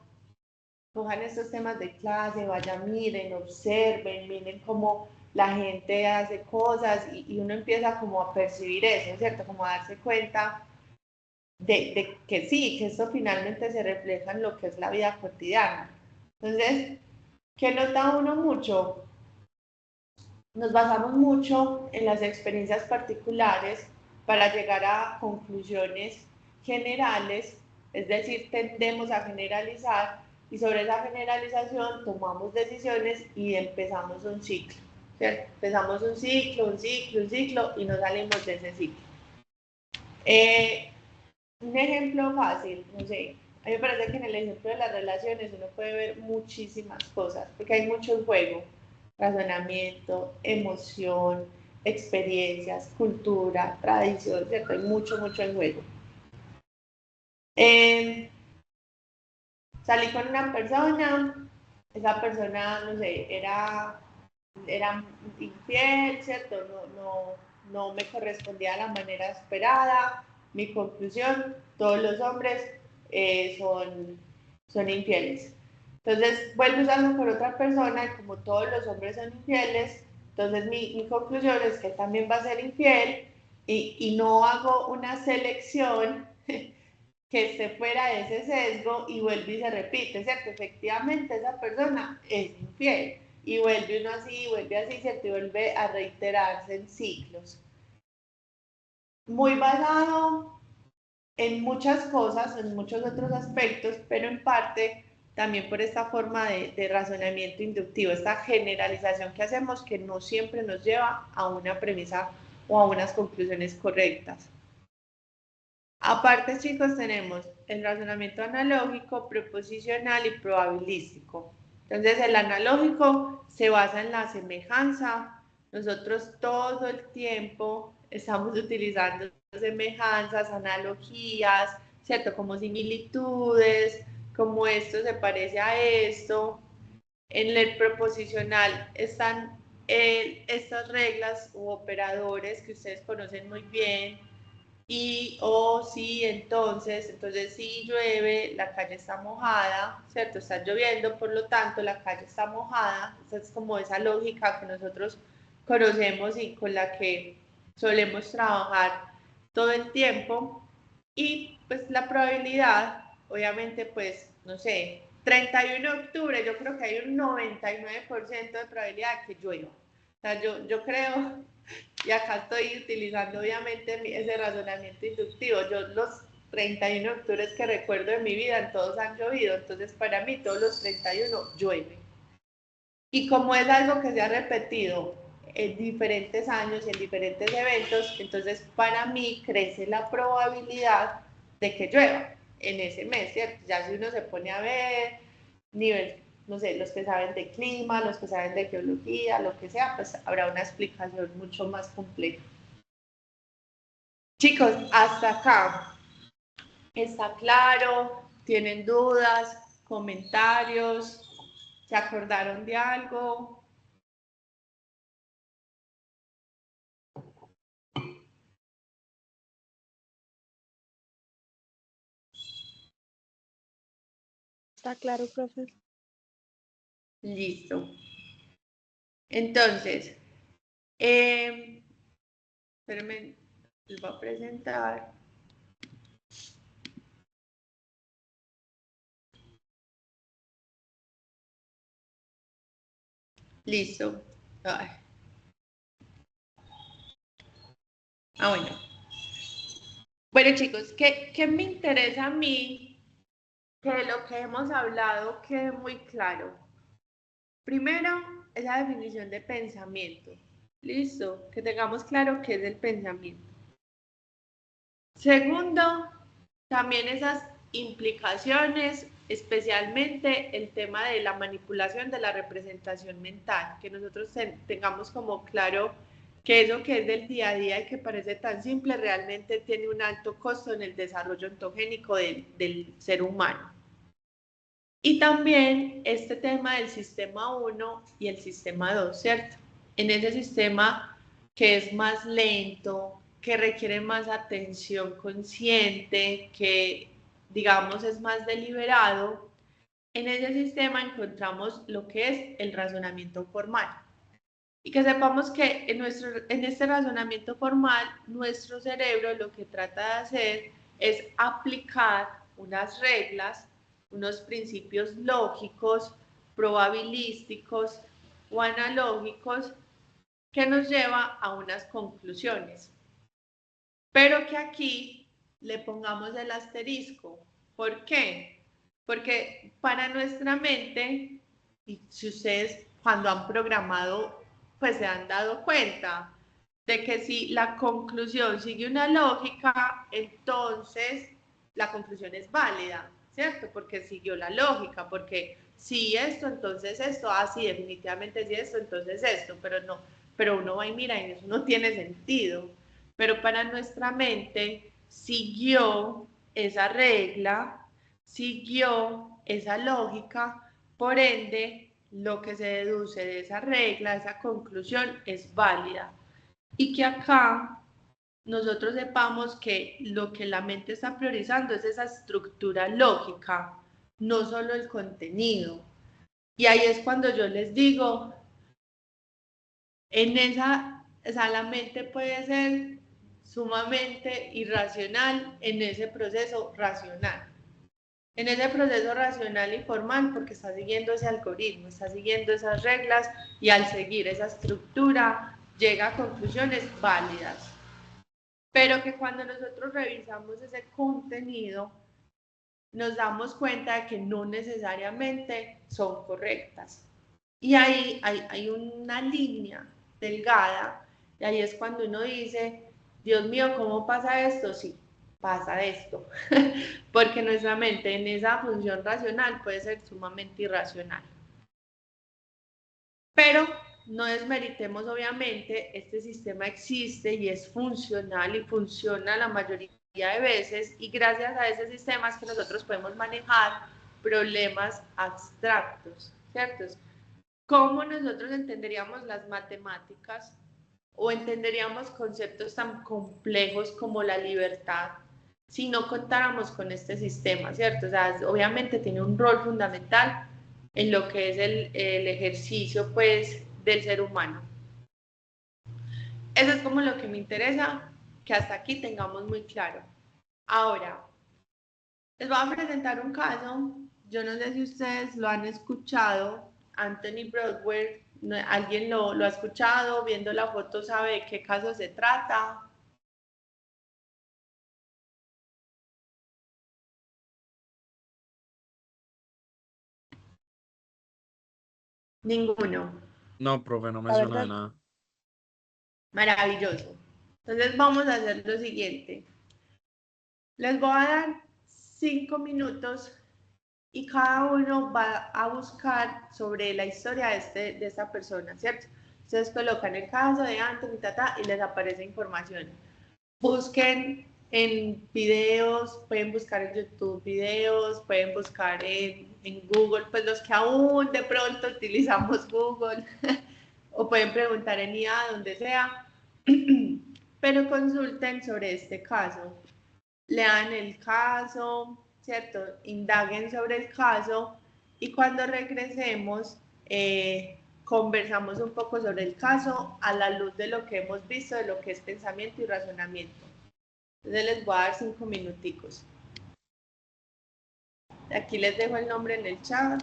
cojan estos temas de clase, vayan, miren, observen, miren cómo la gente hace cosas, y uno empieza como a percibir eso, ¿cierto? Como a darse cuenta de que sí, que esto finalmente se refleja en lo que es la vida cotidiana. Entonces, ¿qué nota uno mucho? Nos basamos mucho en las experiencias particulares para llegar a conclusiones generales, es decir, tendemos a generalizar, y sobre esa generalización tomamos decisiones y empezamos un ciclo, ¿cierto? Empezamos un ciclo, un ciclo, un ciclo, y no salimos de ese ciclo. Un ejemplo fácil, no sé, a mí me parece que en el ejemplo de las relaciones uno puede ver muchísimas cosas, porque hay mucho en juego. razonamiento, emoción, experiencias, cultura, tradición, ¿cierto? Hay mucho, mucho en juego. Salí con una persona, esa persona, no sé, era infiel, ¿cierto? No me correspondía de la manera esperada. Mi conclusión, todos los hombres son infieles. Entonces, vuelvo a usarlo por otra persona y como todos los hombres son infieles, entonces mi conclusión es que él también va a ser infiel y no hago una selección que esté fuera de ese sesgo y vuelve y se repite, ¿cierto? Efectivamente esa persona es infiel y vuelve uno así, vuelve así, ¿cierto? Y vuelve a reiterarse en ciclos. Muy basado en muchas cosas, en muchos otros aspectos, pero en parte también por esta forma de razonamiento inductivo, esta generalización que hacemos que no siempre nos lleva a una premisa o a unas conclusiones correctas. Aparte, chicos, tenemos el razonamiento analógico, proposicional y probabilístico. Entonces, el analógico se basa en la semejanza. Nosotros todo el tiempo estamos utilizando semejanzas, analogías, ¿cierto? Como similitudes, como esto se parece a esto. En el proposicional están estas reglas u operadores que ustedes conocen muy bien, y o sí, entonces si llueve, la calle está mojada, ¿cierto? Está lloviendo, por lo tanto la calle está mojada. Esa es como esa lógica que nosotros conocemos y con la que solemos trabajar todo el tiempo. Y pues la probabilidad, obviamente, pues, no sé, 31 de octubre, yo creo que hay un 99% de probabilidad de que llueva. O sea, yo creo, y acá estoy utilizando obviamente ese razonamiento inductivo. Yo los 31 de octubre que recuerdo de mi vida, todos han llovido, entonces para mí todos los 31 llueven. Y como es algo que se ha repetido en diferentes años y en diferentes eventos, entonces para mí crece la probabilidad de que llueva en ese mes, ¿cierto? Ya si uno se pone a ver nivel, no sé, los que saben de clima, los que saben de geología, lo que sea, pues habrá una explicación mucho más compleja. Chicos, hasta acá, ¿está claro? ¿Tienen dudas? ¿Comentarios? ¿Se acordaron de algo? Está claro, profe. Listo. Entonces, espérenme, les voy a presentar. Listo. Ay. Bueno. Bueno, chicos, ¿qué me interesa a mí? Que lo que hemos hablado quede muy claro. Primero, esa definición de pensamiento. Listo, que tengamos claro qué es el pensamiento. Segundo, también esas implicaciones, especialmente el tema de la manipulación de la representación mental, que nosotros tengamos como claro que eso que es del día a día y que parece tan simple realmente tiene un alto costo en el desarrollo ontogénico del ser humano. Y también este tema del sistema 1 y el sistema 2, ¿cierto? En ese sistema que es más lento, que requiere más atención consciente, que digamos es más deliberado, en ese sistema encontramos lo que es el razonamiento formal. Y que sepamos que en este razonamiento formal, nuestro cerebro lo que trata de hacer es aplicar unas reglas, unos principios lógicos, probabilísticos o analógicos que nos lleva a unas conclusiones. Pero que aquí le pongamos el asterisco. ¿Por qué? Porque para nuestra mente, y si ustedes cuando han programado, pues se han dado cuenta de que si la conclusión sigue una lógica, entonces la conclusión es válida, ¿cierto? Porque siguió la lógica, porque si esto, entonces esto, ah, sí, definitivamente sí esto, entonces esto, pero no, pero uno va y mira y eso no tiene sentido. Pero para nuestra mente siguió esa regla, siguió esa lógica, por ende, lo que se deduce de esa regla, esa conclusión es válida. Y que acá nosotros sepamos que lo que la mente está priorizando es esa estructura lógica, no solo el contenido. Y ahí es cuando yo les digo, en esa, o sea, la mente puede ser sumamente irracional en ese proceso racional. En ese proceso racional y formal, porque está siguiendo ese algoritmo, está siguiendo esas reglas y al seguir esa estructura llega a conclusiones válidas. Pero que cuando nosotros revisamos ese contenido, nos damos cuenta de que no necesariamente son correctas. Y ahí hay una línea delgada, y ahí es cuando uno dice, Dios mío, ¿cómo pasa esto? Sí, pasa esto, porque nuestra mente en esa función racional puede ser sumamente irracional. Pero no desmeritemos, obviamente, este sistema existe y es funcional y funciona la mayoría de veces, y gracias a ese sistema es que nosotros podemos manejar problemas abstractos, ¿cierto? ¿Cómo nosotros entenderíamos las matemáticas o entenderíamos conceptos tan complejos como la libertad si no contáramos con este sistema, ¿cierto? O sea, obviamente tiene un rol fundamental en lo que es el ejercicio, pues, del ser humano. Eso es como lo que me interesa, que hasta aquí tengamos muy claro. Ahora, les voy a presentar un caso, yo no sé si ustedes lo han escuchado, Anthony Broadway, ¿alguien lo ha escuchado? Viendo la foto sabe de qué caso se trata. Ninguno. No, profe, no me La suena de verdad, nada. Maravilloso. Entonces vamos a hacer lo siguiente. Les voy a dar 5 minutos y cada uno va a buscar sobre la historia de esta persona, ¿cierto? Ustedes colocan el caso de Anthony, tata, y les aparece información. Busquen en videos, pueden buscar en YouTube videos, pueden buscar en Google, pues los que aún de pronto utilizamos Google, o pueden preguntar en IA, donde sea, pero consulten sobre este caso, lean el caso, ¿cierto? Indaguen sobre el caso y cuando regresemos conversamos un poco sobre el caso a la luz de lo que hemos visto, de lo que es pensamiento y razonamiento. Entonces les voy a dar 5 minuticos. Aquí les dejo el nombre en el chat.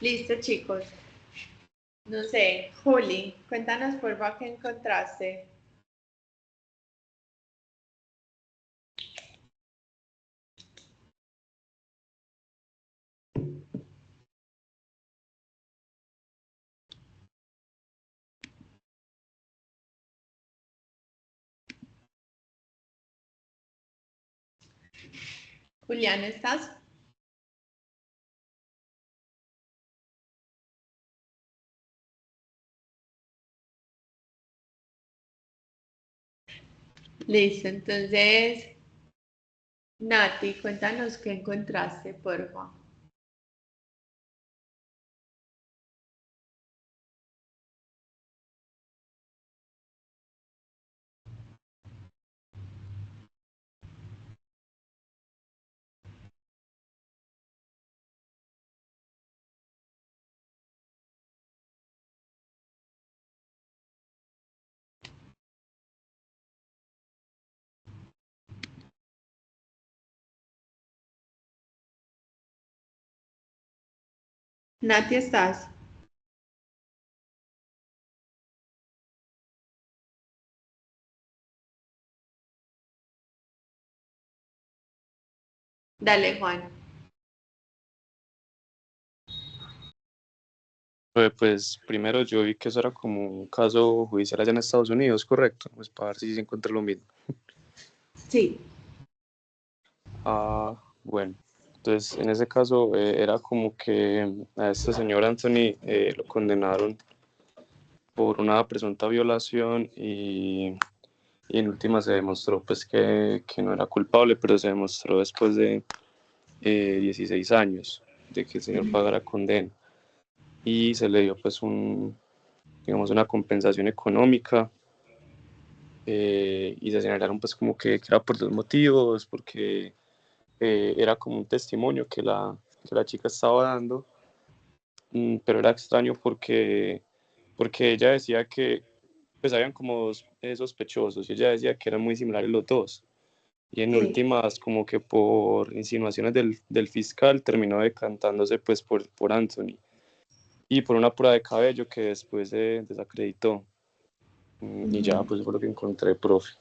Listo, chicos. No sé, Juli, cuéntanos por favor qué encontraste. Julián, ¿estás? Listo, entonces, Nati, cuéntanos qué encontraste, por favor. Nati, ¿estás? Dale, Juan. Pues primero yo vi que eso era como un caso judicial allá en Estados Unidos, ¿correcto? Pues para ver si se encuentra lo mismo. Sí. Bueno, entonces en ese caso era como que a este señor Anthony lo condenaron por una presunta violación y en última se demostró pues que no era culpable, pero se demostró después de 16 años de que el señor pagara condena y se le dio pues digamos, una compensación económica y se señalaron pues como que era por dos motivos, porque era como un testimonio que la chica estaba dando, pero era extraño porque ella decía que pues habían como dos sospechosos y ella decía que eran muy similares los dos. Y en Sí. últimas, como que por insinuaciones del fiscal, terminó decantándose pues por Anthony y por una prueba de cabello que después se desacreditó. Y ya, pues fue lo que encontré, profe.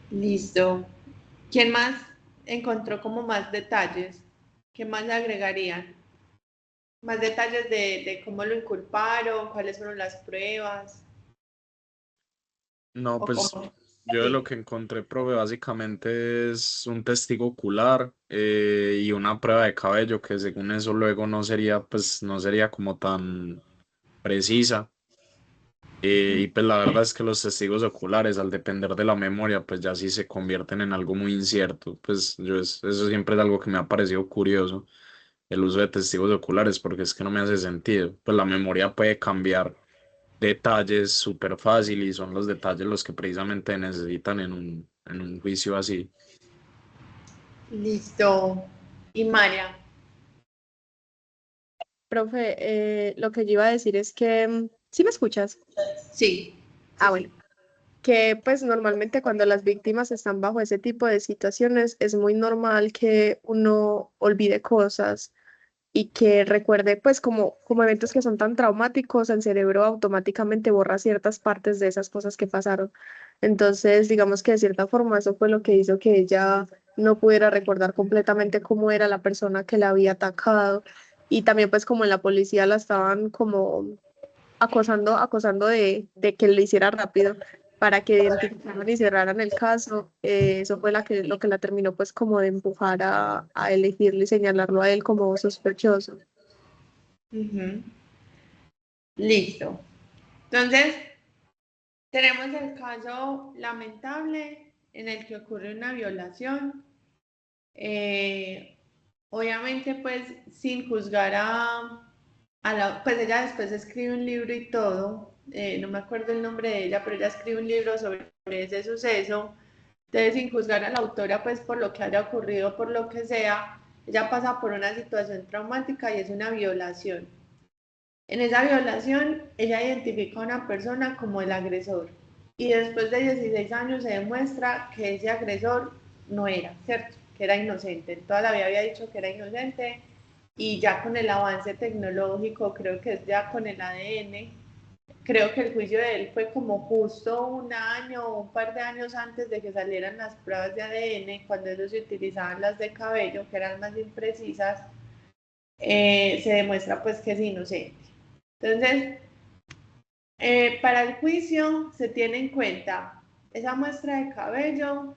Listo. ¿Quién más encontró como más detalles? ¿Qué más le agregarían? Más detalles de cómo lo inculparon, cuáles fueron las pruebas, No, o pues cómo. yo de lo Sí. que encontré, profe, básicamente es un testigo ocular y una prueba de cabello que según eso luego no sería, pues no sería como tan precisa. Y pues la verdad es que los testigos oculares, al depender de la memoria, pues ya sí se convierten en algo muy incierto. Pues eso siempre es algo que me ha parecido curioso, el uso de testigos oculares, porque es que no me hace sentido. Pues la memoria puede cambiar detalles súper fácil y son los detalles los que precisamente necesitan en un juicio así. Listo. Y María. Profe, lo que yo iba a decir es que, ¿sí me escuchas? Sí, Ah, sí, bueno, sí. que pues normalmente cuando las víctimas están bajo ese tipo de situaciones es muy normal que uno olvide cosas y que recuerde pues como eventos que son tan traumáticos, el cerebro automáticamente borra ciertas partes de esas cosas que pasaron. Entonces, digamos que de cierta forma eso fue lo que hizo que ella no pudiera recordar completamente cómo era la persona que la había atacado. Y también pues como en la policía la estaban como acosando de que lo hiciera rápido para que identificaran y cerraran el caso. Eso fue lo que la terminó pues como de empujar a elegirlo y señalarlo a él como sospechoso. Ujú. Listo. Entonces, tenemos el caso lamentable en el que ocurre una violación. Eh, Obviamente, pues, sin juzgar pues ella después escribe un libro y todo. No me acuerdo el nombre de ella, pero ella escribe un libro sobre ese suceso. Entonces, sin juzgar a la autora, pues, por lo que haya ocurrido, por lo que sea, ella pasa por una situación traumática y es una violación. En esa violación, ella identifica a una persona como el agresor y después de 16 años se demuestra que ese agresor no era, ¿cierto? Que era inocente. Toda la vida había dicho que era inocente y ya con el avance tecnológico, creo que es ya con el ADN, creo que el juicio de él fue como justo un año o un par de años antes de que salieran las pruebas de ADN, cuando eso se utilizaban las de cabello, que eran más imprecisas, se demuestra pues que es inocente. Entonces, para el juicio se tiene en cuenta esa muestra de cabello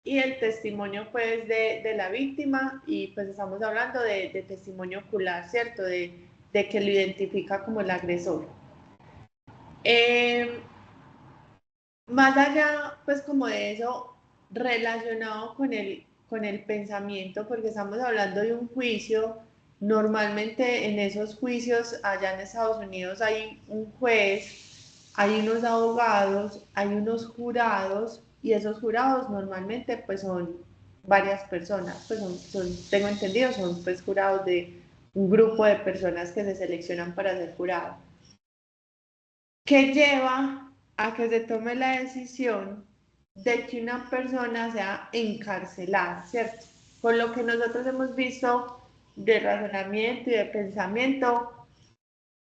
y el testimonio pues de la víctima, y pues estamos hablando de testimonio ocular, ¿cierto? De que lo identifica como el agresor. Más allá pues como de eso, relacionado con el pensamiento, porque estamos hablando de un juicio, normalmente en esos juicios allá en Estados Unidos hay un juez, hay unos abogados, hay unos jurados, y esos jurados normalmente pues son varias personas, pues tengo entendido, son pues jurados de un grupo de personas que se seleccionan para ser jurados, que lleva a que se tome la decisión de que una persona sea encarcelada, ¿cierto? Por lo que nosotros hemos visto de razonamiento y de pensamiento,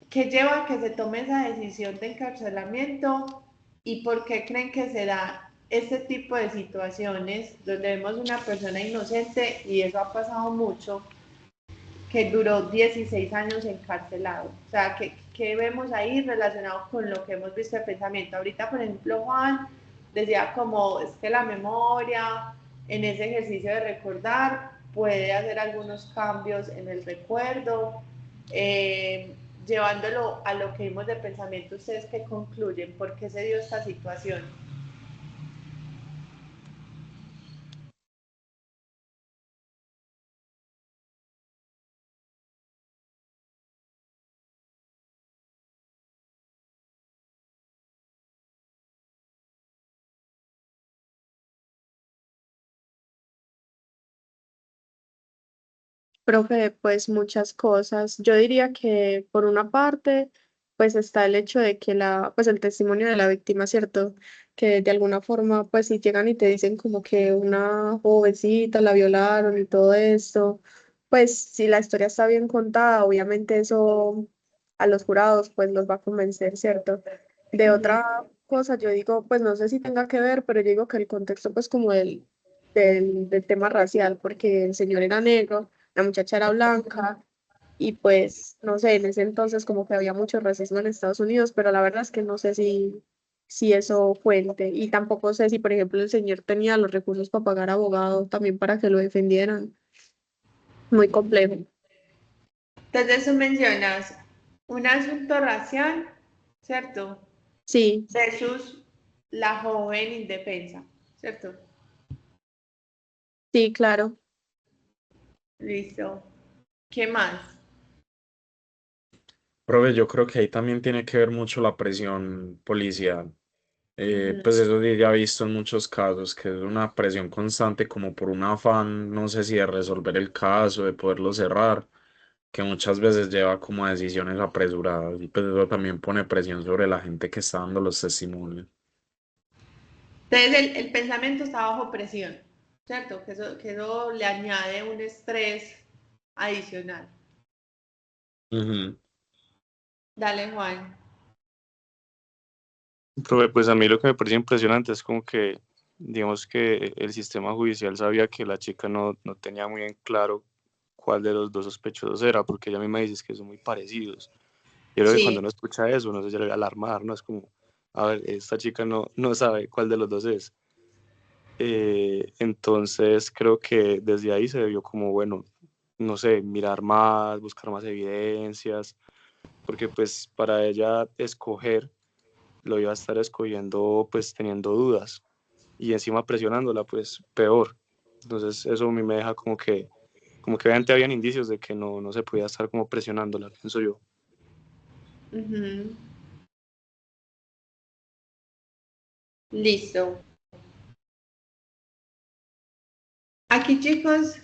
¿qué lleva a que se tome esa decisión de encarcelamiento y por qué creen que se da este tipo de situaciones donde vemos una persona inocente, y eso ha pasado mucho, que duró 16 años encarcelado? O sea, ¿qué vemos ahí relacionado con lo que hemos visto de pensamiento? Ahorita, por ejemplo, Juan decía como es que la memoria, en ese ejercicio de recordar, puede hacer algunos cambios en el recuerdo. Eh, Llevándolo a lo que vimos de pensamiento, ¿ustedes qué concluyen? ¿Por qué se dio esta situación? Profe, pues muchas cosas. Yo diría que por una parte, pues está el hecho de que pues el testimonio de la víctima, ¿cierto? Que de alguna forma, pues si llegan y te dicen como que una jovencita la violaron y todo esto, pues si la historia está bien contada, obviamente eso a los jurados pues los va a convencer, ¿cierto? De Ujú. otra cosa, yo digo, pues no sé si tenga que ver, pero yo digo que el contexto pues como del tema racial, porque el señor era negro, la muchacha era blanca, y pues no sé, en ese entonces como que había mucho racismo en Estados Unidos, pero la verdad es que no sé si eso cuente, y tampoco sé si por ejemplo el señor tenía los recursos para pagar abogado también para que lo defendieran. Muy complejo. Entonces tú mencionas un asunto racial, ¿cierto? Sí, Versus la joven indefensa, ¿cierto? sí, claro. Listo. ¿Qué más? Profe, yo creo que ahí también tiene que ver mucho la presión policial. Ujú. Pues eso sí ya he visto en muchos casos, que es una presión constante como por un afán, no sé si de resolver el caso, de poderlo cerrar, que muchas veces lleva como a decisiones apresuradas, y pues eso también pone presión sobre la gente que está dando los testimonios. Entonces el pensamiento está bajo presión, ¿cierto? Que eso le añade un estrés adicional. Ujú. Dale, Juan. Profe, pues a mí lo que me parece impresionante es como que, digamos que el sistema judicial sabía que la chica no tenía muy en claro cuál de los dos sospechosos era, porque ella misma dice que son muy parecidos. Yo creo que cuando Sí. uno escucha eso, no se llega a alarmar, ¿no? Es como, a ver, esta chica no sabe cuál de los dos es. Entonces creo que desde ahí se debió como, bueno, no sé, mirar más, buscar más evidencias, porque pues para ella escoger, lo iba a estar escogiendo pues teniendo dudas y encima presionándola pues peor. Entonces eso a mí me deja como que obviamente habían indicios de que no se podía estar como presionándola, pienso yo. Ujú. Listo. Aquí, chicos,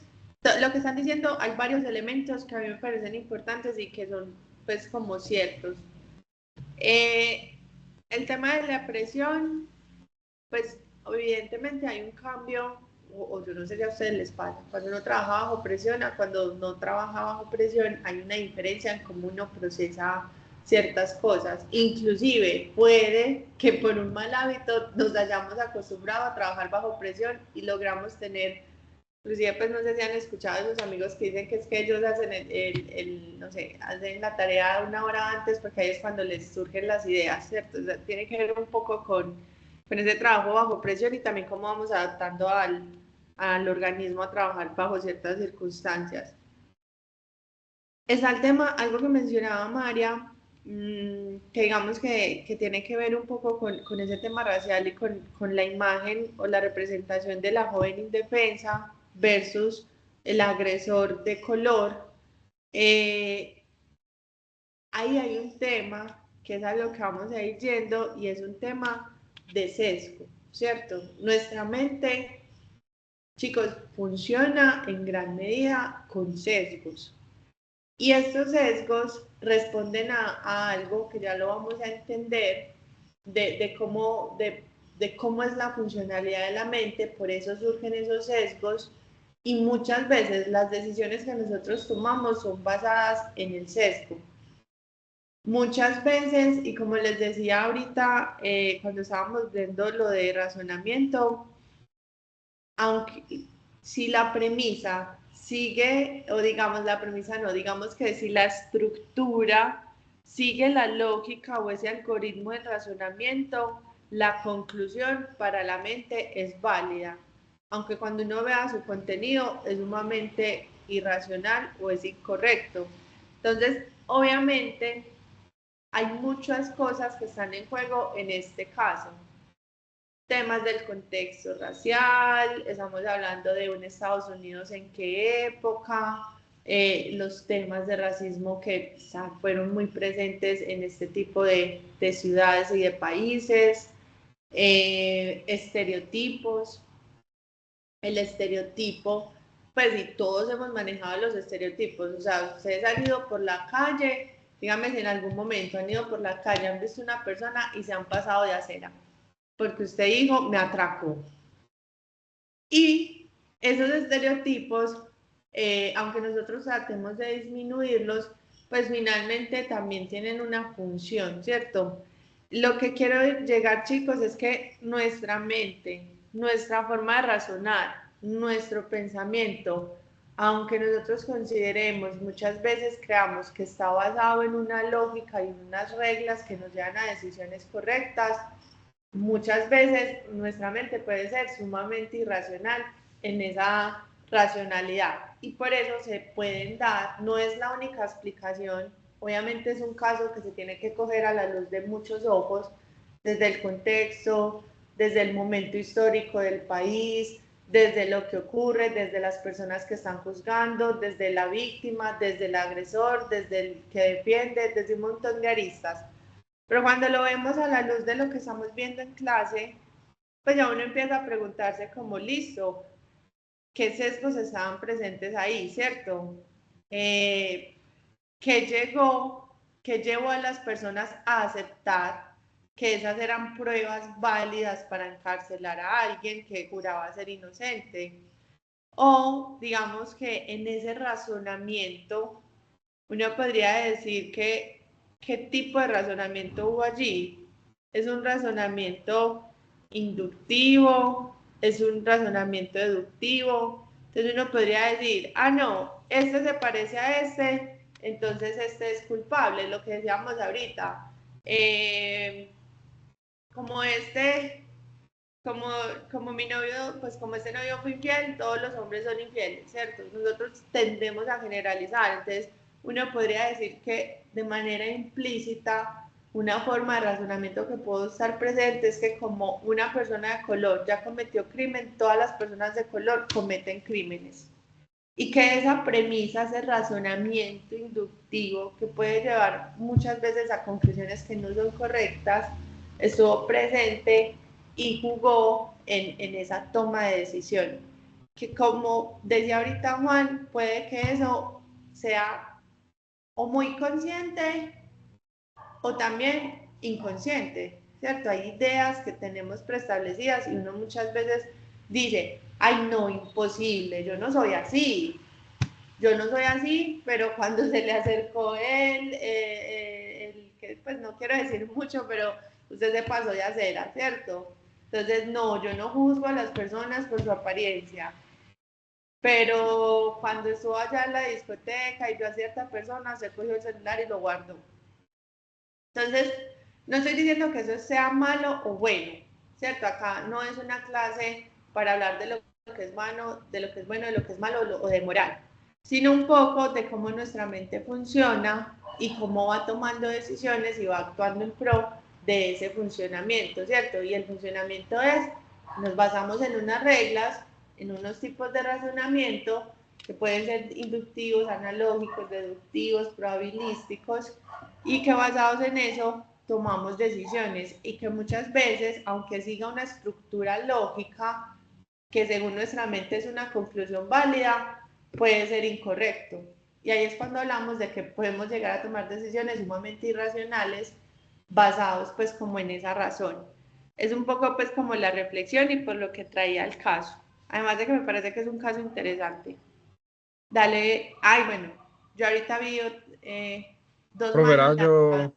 lo que están diciendo, hay varios elementos que a mí me parecen importantes y que son, pues, como ciertos. Eh, el tema de la presión, pues, evidentemente hay un cambio o yo no sé si a ustedes les pasa, cuando uno trabaja bajo presión a cuando no trabaja bajo presión, hay una diferencia en cómo uno procesa ciertas cosas. Inclusive puede que por un mal hábito nos hayamos acostumbrado a trabajar bajo presión y logramos tener, inclusive pues no sé si han escuchado a esos amigos que dicen que es que ellos hacen no sé, hacen la tarea una hora antes porque ahí es cuando les surgen las ideas, ¿cierto? O sea, tiene que ver un poco con ese trabajo bajo presión y también cómo vamos adaptando al organismo a trabajar bajo ciertas circunstancias. Está el tema, algo que mencionaba María, que digamos que tiene que ver un poco con ese tema racial y con la imagen o la representación de la joven indefensa versus el agresor de color. Ahí hay un tema que es a lo que vamos a ir yendo y es un tema de sesgo, ¿cierto? Nuestra mente, chicos, funciona en gran medida con sesgos. Y estos sesgos responden a algo que ya lo vamos a entender de cómo es la funcionalidad de la mente, por eso surgen esos sesgos y muchas veces las decisiones que nosotros tomamos son basadas en el sesgo. Muchas veces, y como les decía ahorita, cuando estábamos viendo lo de razonamiento, aunque si la premisa sigue, o digamos la premisa no, digamos que si la estructura sigue la lógica o ese algoritmo de razonamiento, la conclusión para la mente es válida, aunque cuando uno vea su contenido es sumamente irracional o es incorrecto. Entonces, obviamente, hay muchas cosas que están en juego en este caso. Temas del contexto racial, estamos hablando de un Estados Unidos en qué época, los temas de racismo que fueron muy presentes en este tipo de ciudades y de países, estereotipos, el estereotipo, pues y todos hemos manejado los estereotipos, o sea, ustedes han ido por la calle, díganme si en algún momento han ido por la calle, han visto una persona y se han pasado de acera, porque usted dijo, me atracó. Y esos estereotipos, aunque nosotros tratemos de disminuirlos, pues finalmente también tienen una función, ¿cierto? Lo que quiero llegar, chicos, es que nuestra mente, nuestra forma de razonar, nuestro pensamiento, aunque nosotros consideremos, muchas veces creamos que está basado en una lógica y en unas reglas que nos llevan a decisiones correctas, muchas veces nuestra mente puede ser sumamente irracional en esa racionalidad y por eso se pueden dar, no es la única explicación, obviamente es un caso que se tiene que coger a la luz de muchos ojos, desde el contexto, desde el momento histórico del país, desde lo que ocurre, desde las personas que están juzgando, desde la víctima, desde el agresor, desde el que defiende, desde un montón de aristas. Pero cuando lo vemos a la luz de lo que estamos viendo en clase, pues ya uno empieza a preguntarse como, listo, ¿qué sesgos estaban presentes ahí, cierto? ¿Qué llevó a las personas a aceptar que esas eran pruebas válidas para encarcelar a alguien que juraba ser inocente? O digamos que en ese razonamiento uno podría decir que ¿qué tipo de razonamiento hubo allí? ¿Es un razonamiento inductivo? ¿Es un razonamiento deductivo? Entonces uno podría decir, ah, no, este se parece a este, entonces este es culpable, lo que decíamos ahorita. Como este, como mi novio, pues como este novio fue infiel, todos los hombres son infieles, ¿cierto? Nosotros tendemos a generalizar, entonces uno podría decir que de manera implícita una forma de razonamiento que puede estar presente es que como una persona de color ya cometió crimen, todas las personas de color cometen crímenes. Y que esa premisa, ese razonamiento inductivo que puede llevar muchas veces a conclusiones que no son correctas, estuvo presente y jugó en esa toma de decisión. Que como decía ahorita Juan, puede que eso sea o muy consciente o también inconsciente, ¿cierto? Hay ideas que tenemos preestablecidas y uno muchas veces dice, ay no, imposible, yo no soy así. Yo no soy así, pero cuando se le acercó él, el que pues no quiero decir mucho, pero usted se pasó de acera, ¿cierto? Entonces, no, yo no juzgo a las personas por su apariencia, pero cuando estuvo allá en la discoteca y vio a cierta persona, se cogió el celular y lo guardó. Entonces, no estoy diciendo que eso sea malo o bueno, ¿cierto? Acá no es una clase para hablar de lo que es malo, de lo que es bueno, de lo que es malo o de moral, sino un poco de cómo nuestra mente funciona y cómo va tomando decisiones y va actuando en pro de ese funcionamiento, ¿cierto? Y el funcionamiento es, nos basamos en unas reglas, en unos tipos de razonamiento que pueden ser inductivos, analógicos, deductivos, probabilísticos, y que basados en eso tomamos decisiones y que muchas veces, aunque siga una estructura lógica, que según nuestra mente es una conclusión válida, puede ser incorrecto. Y ahí es cuando hablamos de que podemos llegar a tomar decisiones sumamente irracionales basados pues como en esa razón. Es un poco pues como la reflexión y por lo que traía el caso. Además de que me parece que es un caso interesante. Dale, ay bueno, yo ahorita vi dos Profe, manes acá.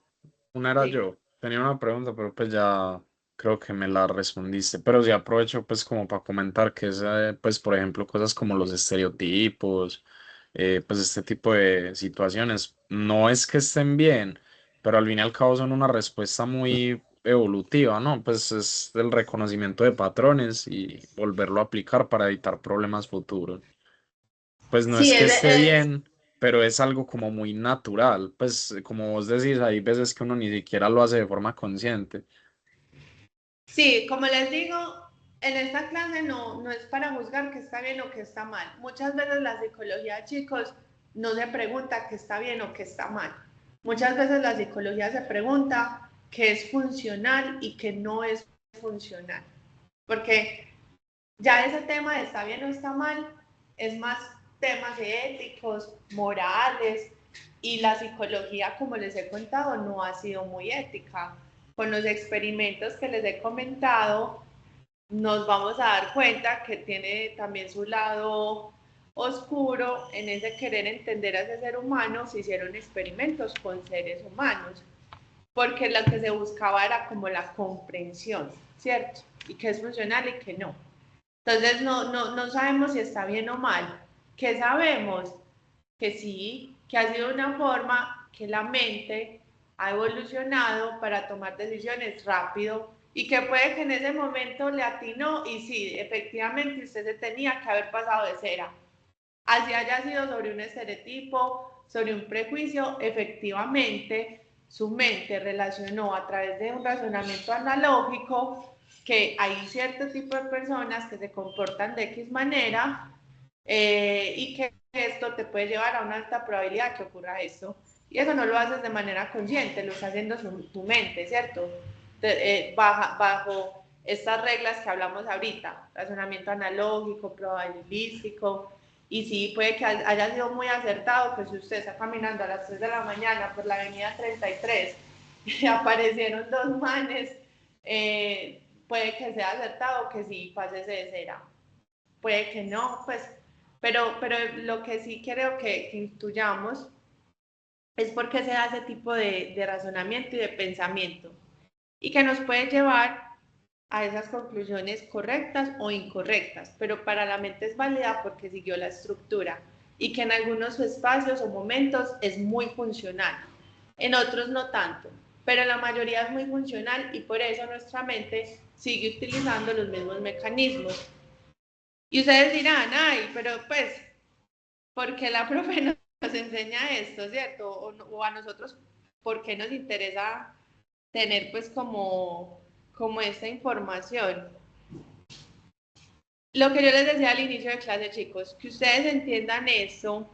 una era Sí. yo. Tenía una pregunta, pero pues ya creo que me la respondiste. Pero sí aprovecho pues como para comentar que es, pues por ejemplo, cosas como los estereotipos, pues este tipo de situaciones, no es que estén bien, pero al fin y al cabo son una respuesta muy evolutiva, ¿no? Pues es el reconocimiento de patrones y volverlo a aplicar para evitar problemas futuros. Pues no Sí, es que esté bien, pero es algo como muy natural. Pues como vos decís, hay veces que uno ni siquiera lo hace de forma consciente. sí, como les digo, en esta clase no es para juzgar qué está bien o qué está mal. Muchas veces la psicología, chicos, no se pregunta qué está bien o qué está mal. Muchas veces la psicología se pregunta qué es funcional y qué no es funcional. Porque ya ese tema de está bien o está mal es más temas éticos, morales, y la psicología, como les he contado, no ha sido muy ética. Con los experimentos que les he comentado, nos vamos a dar cuenta que tiene también su lado oscuro en ese querer entender a ese ser humano. Se hicieron experimentos con seres humanos, porque lo que se buscaba era como la comprensión, ¿cierto? Y qué es funcional y qué no. Entonces no sabemos si está bien o mal. ¿Qué sabemos? Que sí, que ha sido una forma que la mente ha evolucionado para tomar decisiones rápido y que puede que en ese momento le atinó y sí, efectivamente usted se tenía que haber pasado de cera. Así haya sido sobre un estereotipo, sobre un prejuicio, efectivamente su mente relacionó a través de un razonamiento analógico que hay cierto tipo de personas que se comportan de X manera, y que esto te puede llevar a una alta probabilidad que ocurra esto. Y eso no lo haces de manera consciente, lo está haciendo tu mente, ¿cierto? Bajo estas reglas que hablamos ahorita, razonamiento analógico, probabilístico, y sí, puede que haya sido muy acertado, que si usted está caminando a las 3 de la mañana por la avenida 33 y aparecieron dos manes, puede que sea acertado que sí, pásese de cera. Puede que no, pues, pero lo que sí creo que intuyamos es por qué se da ese tipo de razonamiento y de pensamiento, y que nos puede llevar a esas conclusiones correctas o incorrectas, pero para la mente es válida porque siguió la estructura y que en algunos espacios o momentos es muy funcional, en otros no tanto, pero la mayoría es muy funcional y por eso nuestra mente sigue utilizando los mismos mecanismos. Y ustedes dirán, ay, pero pues, ¿por qué la profe nos enseña esto, cierto? O a nosotros, ¿por qué nos interesa tener pues como esta información? Lo que yo les decía al inicio de clase, chicos, que ustedes entiendan eso,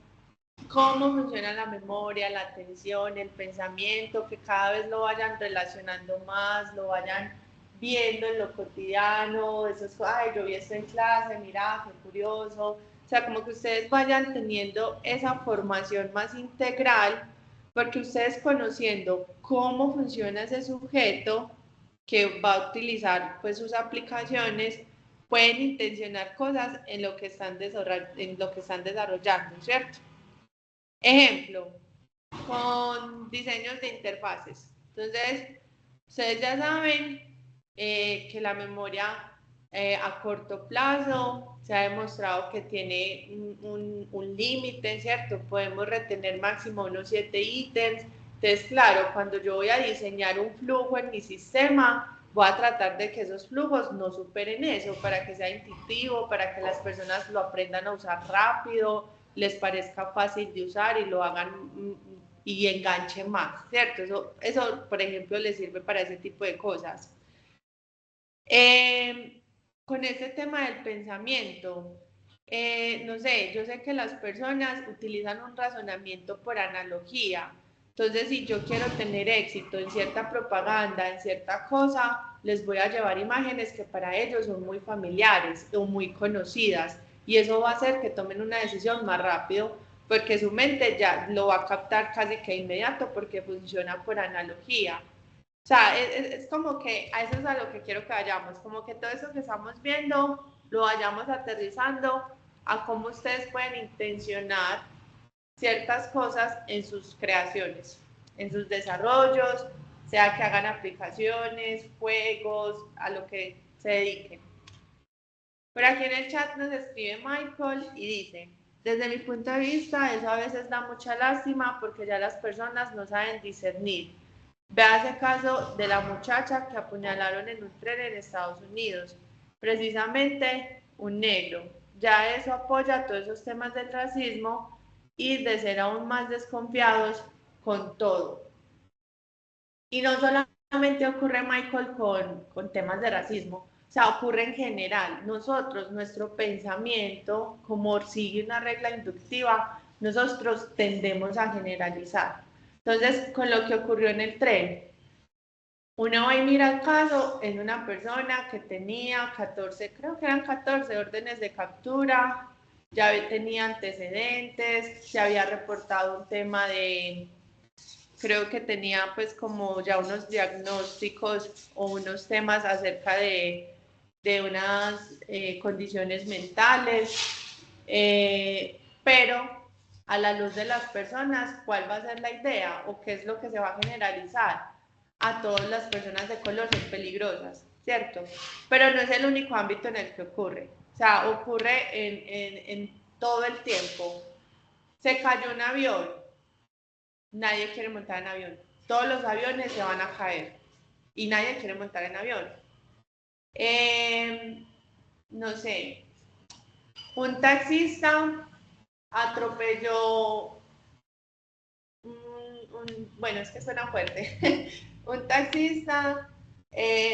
cómo funciona la memoria, la atención, el pensamiento, que cada vez lo vayan relacionando más, lo vayan viendo en lo cotidiano, eso es, ay, yo vi esto en clase, mira, qué curioso, o sea, como que ustedes vayan teniendo esa formación más integral, porque ustedes conociendo cómo funciona ese sujeto que va a utilizar pues sus aplicaciones, pueden intencionar cosas en lo que están desarrollando, ¿cierto? Ejemplo, con diseños de interfaces. Entonces, ustedes ya saben que la memoria a corto plazo se ha demostrado que tiene un límite, ¿cierto? Podemos retener máximo unos 7 ítems. Entonces, claro, cuando yo voy a diseñar un flujo en mi sistema, voy a tratar de que esos flujos no superen eso, para que sea intuitivo, para que las personas lo aprendan a usar rápido, les parezca fácil de usar y lo hagan y enganche más, ¿cierto? Eso, por ejemplo, le sirve para ese tipo de cosas. Con este tema del pensamiento, no sé, yo sé que las personas utilizan un razonamiento por analogía. Entonces, si yo quiero tener éxito en cierta propaganda, en cierta cosa, les voy a llevar imágenes que para ellos son muy familiares o muy conocidas. Y eso va a hacer que tomen una decisión más rápido, porque su mente ya lo va a captar casi que inmediato porque funciona por analogía. O sea, es como que a eso es a lo que quiero que vayamos, como que todo eso que estamos viendo lo vayamos aterrizando a cómo ustedes pueden intencionar ciertas cosas en sus creaciones, en sus desarrollos, sea que hagan aplicaciones, juegos, a lo que se dediquen. Por aquí en el chat nos escribe Michael y dice, desde mi punto de vista, eso a veces da mucha lástima porque ya las personas no saben discernir. Vea ese caso de la muchacha que apuñalaron en un tren en Estados Unidos, precisamente un negro. Ya eso apoya todos esos temas del racismo y de ser aún más desconfiados con todo. Y no solamente ocurre, Michael, con temas de racismo, o sea, ocurre en general. Nosotros, nuestro pensamiento, como sigue una regla inductiva, nosotros tendemos a generalizar. Entonces, con lo que ocurrió en el tren, uno va y mira el caso en una persona que tenía 14, creo que eran 14 órdenes de captura, ya tenía antecedentes, se había reportado un tema de, creo que tenía pues como ya unos diagnósticos o unos temas acerca de unas condiciones mentales, pero a la luz de las personas, ¿cuál va a ser la idea o qué es lo que se va a generalizar? A todas las personas de color son peligrosas, ¿cierto? Pero no es el único ámbito en el que ocurre, o sea, ocurre en todo el tiempo. Se cayó un avión, nadie quiere montar en avión, todos los aviones se van a caer y nadie quiere montar en avión. No sé, un taxista atropelló, bueno, es que suena fuerte, un taxista,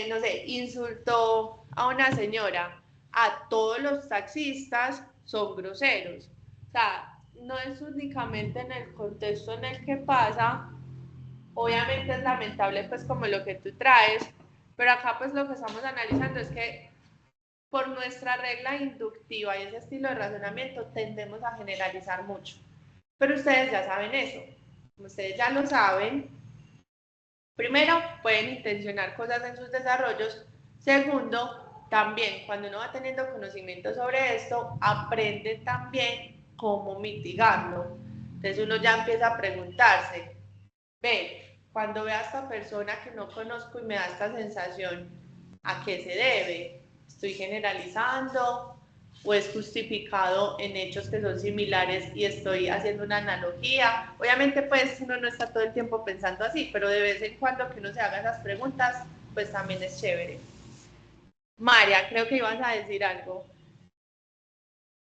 no sé, insultó a una señora. A todos los taxistas son groseros. O sea, no es únicamente en el contexto en el que pasa, obviamente es lamentable pues como lo que tú traes, pero acá pues lo que estamos analizando es que por nuestra regla inductiva y ese estilo de razonamiento tendemos a generalizar mucho. Pero ustedes ya saben eso. Como ustedes ya lo saben, primero, pueden intencionar cosas en sus desarrollos. Segundo, también cuando uno va teniendo conocimiento sobre esto, aprende también cómo mitigarlo. Entonces uno ya empieza a preguntarse, ve, cuando veo a esta persona que no conozco y me da esta sensación, ¿a qué se debe? ¿Estoy generalizando o es justificado en hechos que son similares y estoy haciendo una analogía? Obviamente pues uno no está todo el tiempo pensando así, pero de vez en cuando que uno se haga esas preguntas, pues también es chévere. María, creo que ibas a decir algo.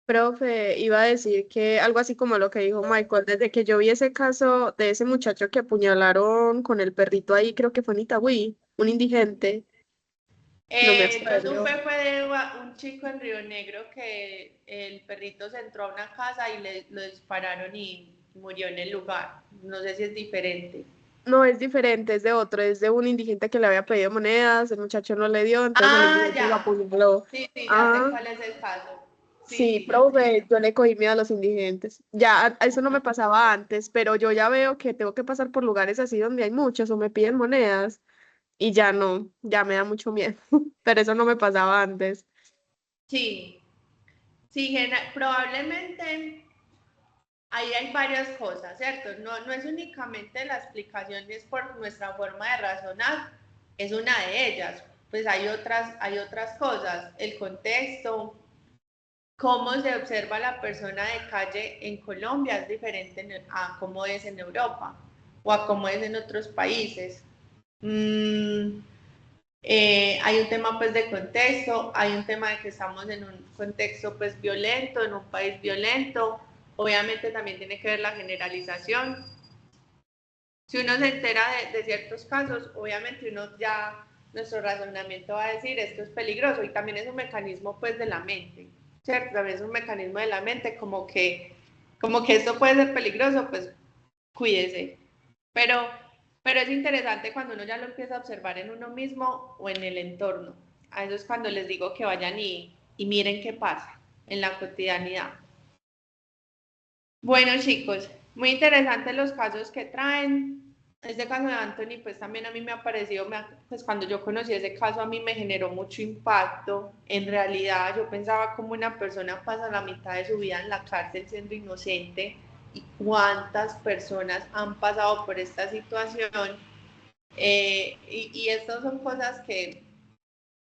Profe, iba a decir que algo así como lo que dijo Michael, desde que yo vi ese caso de ese muchacho que apuñalaron con el perrito ahí, creo que fue en Itagüí, un indigente, no me Yo acuerdo. supe fue de un chico en Río Negro que el perrito se entró a una casa y lo dispararon y murió en el lugar. No sé si es diferente. No, es diferente, es de otro, es de un indigente que le había pedido monedas, el muchacho no le dio, entonces el Ah, indigente lo ya. apuñaló. Sí, sí, ya sé Ah, cuál es el caso. Sí, sí, sí. profe, yo le cogí miedo a los indigentes. Ya, eso no me pasaba antes, pero yo ya veo que tengo que pasar por lugares así donde hay muchos o me piden monedas y ya no, ya me da mucho miedo, pero eso no me pasaba antes. Sí, sí, probablemente ahí hay varias cosas, ¿cierto? No es únicamente la explicación, es por nuestra forma de razonar, es una de ellas. Pues hay otras cosas, el contexto, cómo se observa la persona de calle en Colombia es diferente a cómo es en Europa o a cómo es en otros países. Hay un tema pues de contexto, hay un tema de que estamos en un contexto pues violento, en un país violento, obviamente también tiene que ver la generalización. Si uno se entera de ciertos casos, obviamente uno ya, nuestro razonamiento va a decir esto es peligroso y también es un mecanismo pues de la mente, ¿cierto? También es un mecanismo de la mente como que esto puede ser peligroso, pues cuídese. Pero, pero es interesante cuando uno ya lo empieza a observar en uno mismo o en el entorno. A eso es cuando les digo que vayan y miren qué pasa en la cotidianidad. Bueno, chicos, muy interesantes los casos que traen. Este caso de Anthony, pues también a mí me ha parecido, pues cuando yo conocí ese caso a mí me generó mucho impacto. En realidad yo pensaba como una persona pasa la mitad de su vida en la cárcel siendo inocente y cuántas personas han pasado por esta situación. Y estas son cosas que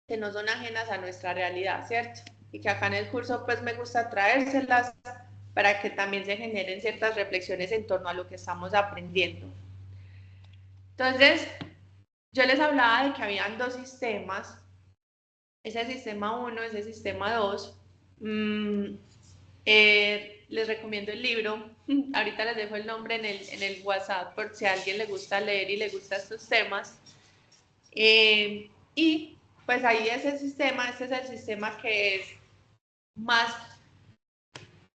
no son ajenas a nuestra realidad, ¿cierto? Y que acá en el curso pues me gusta traérselas para que también se generen ciertas reflexiones en torno a lo que estamos aprendiendo. Entonces, yo les hablaba de que habían dos sistemas, ese sistema 1, ese sistema 2. Les recomiendo el libro, ahorita les dejo el nombre en el WhatsApp por si a alguien le gusta leer y le gustan estos temas. Y pues ahí ese sistema, este es el sistema que es más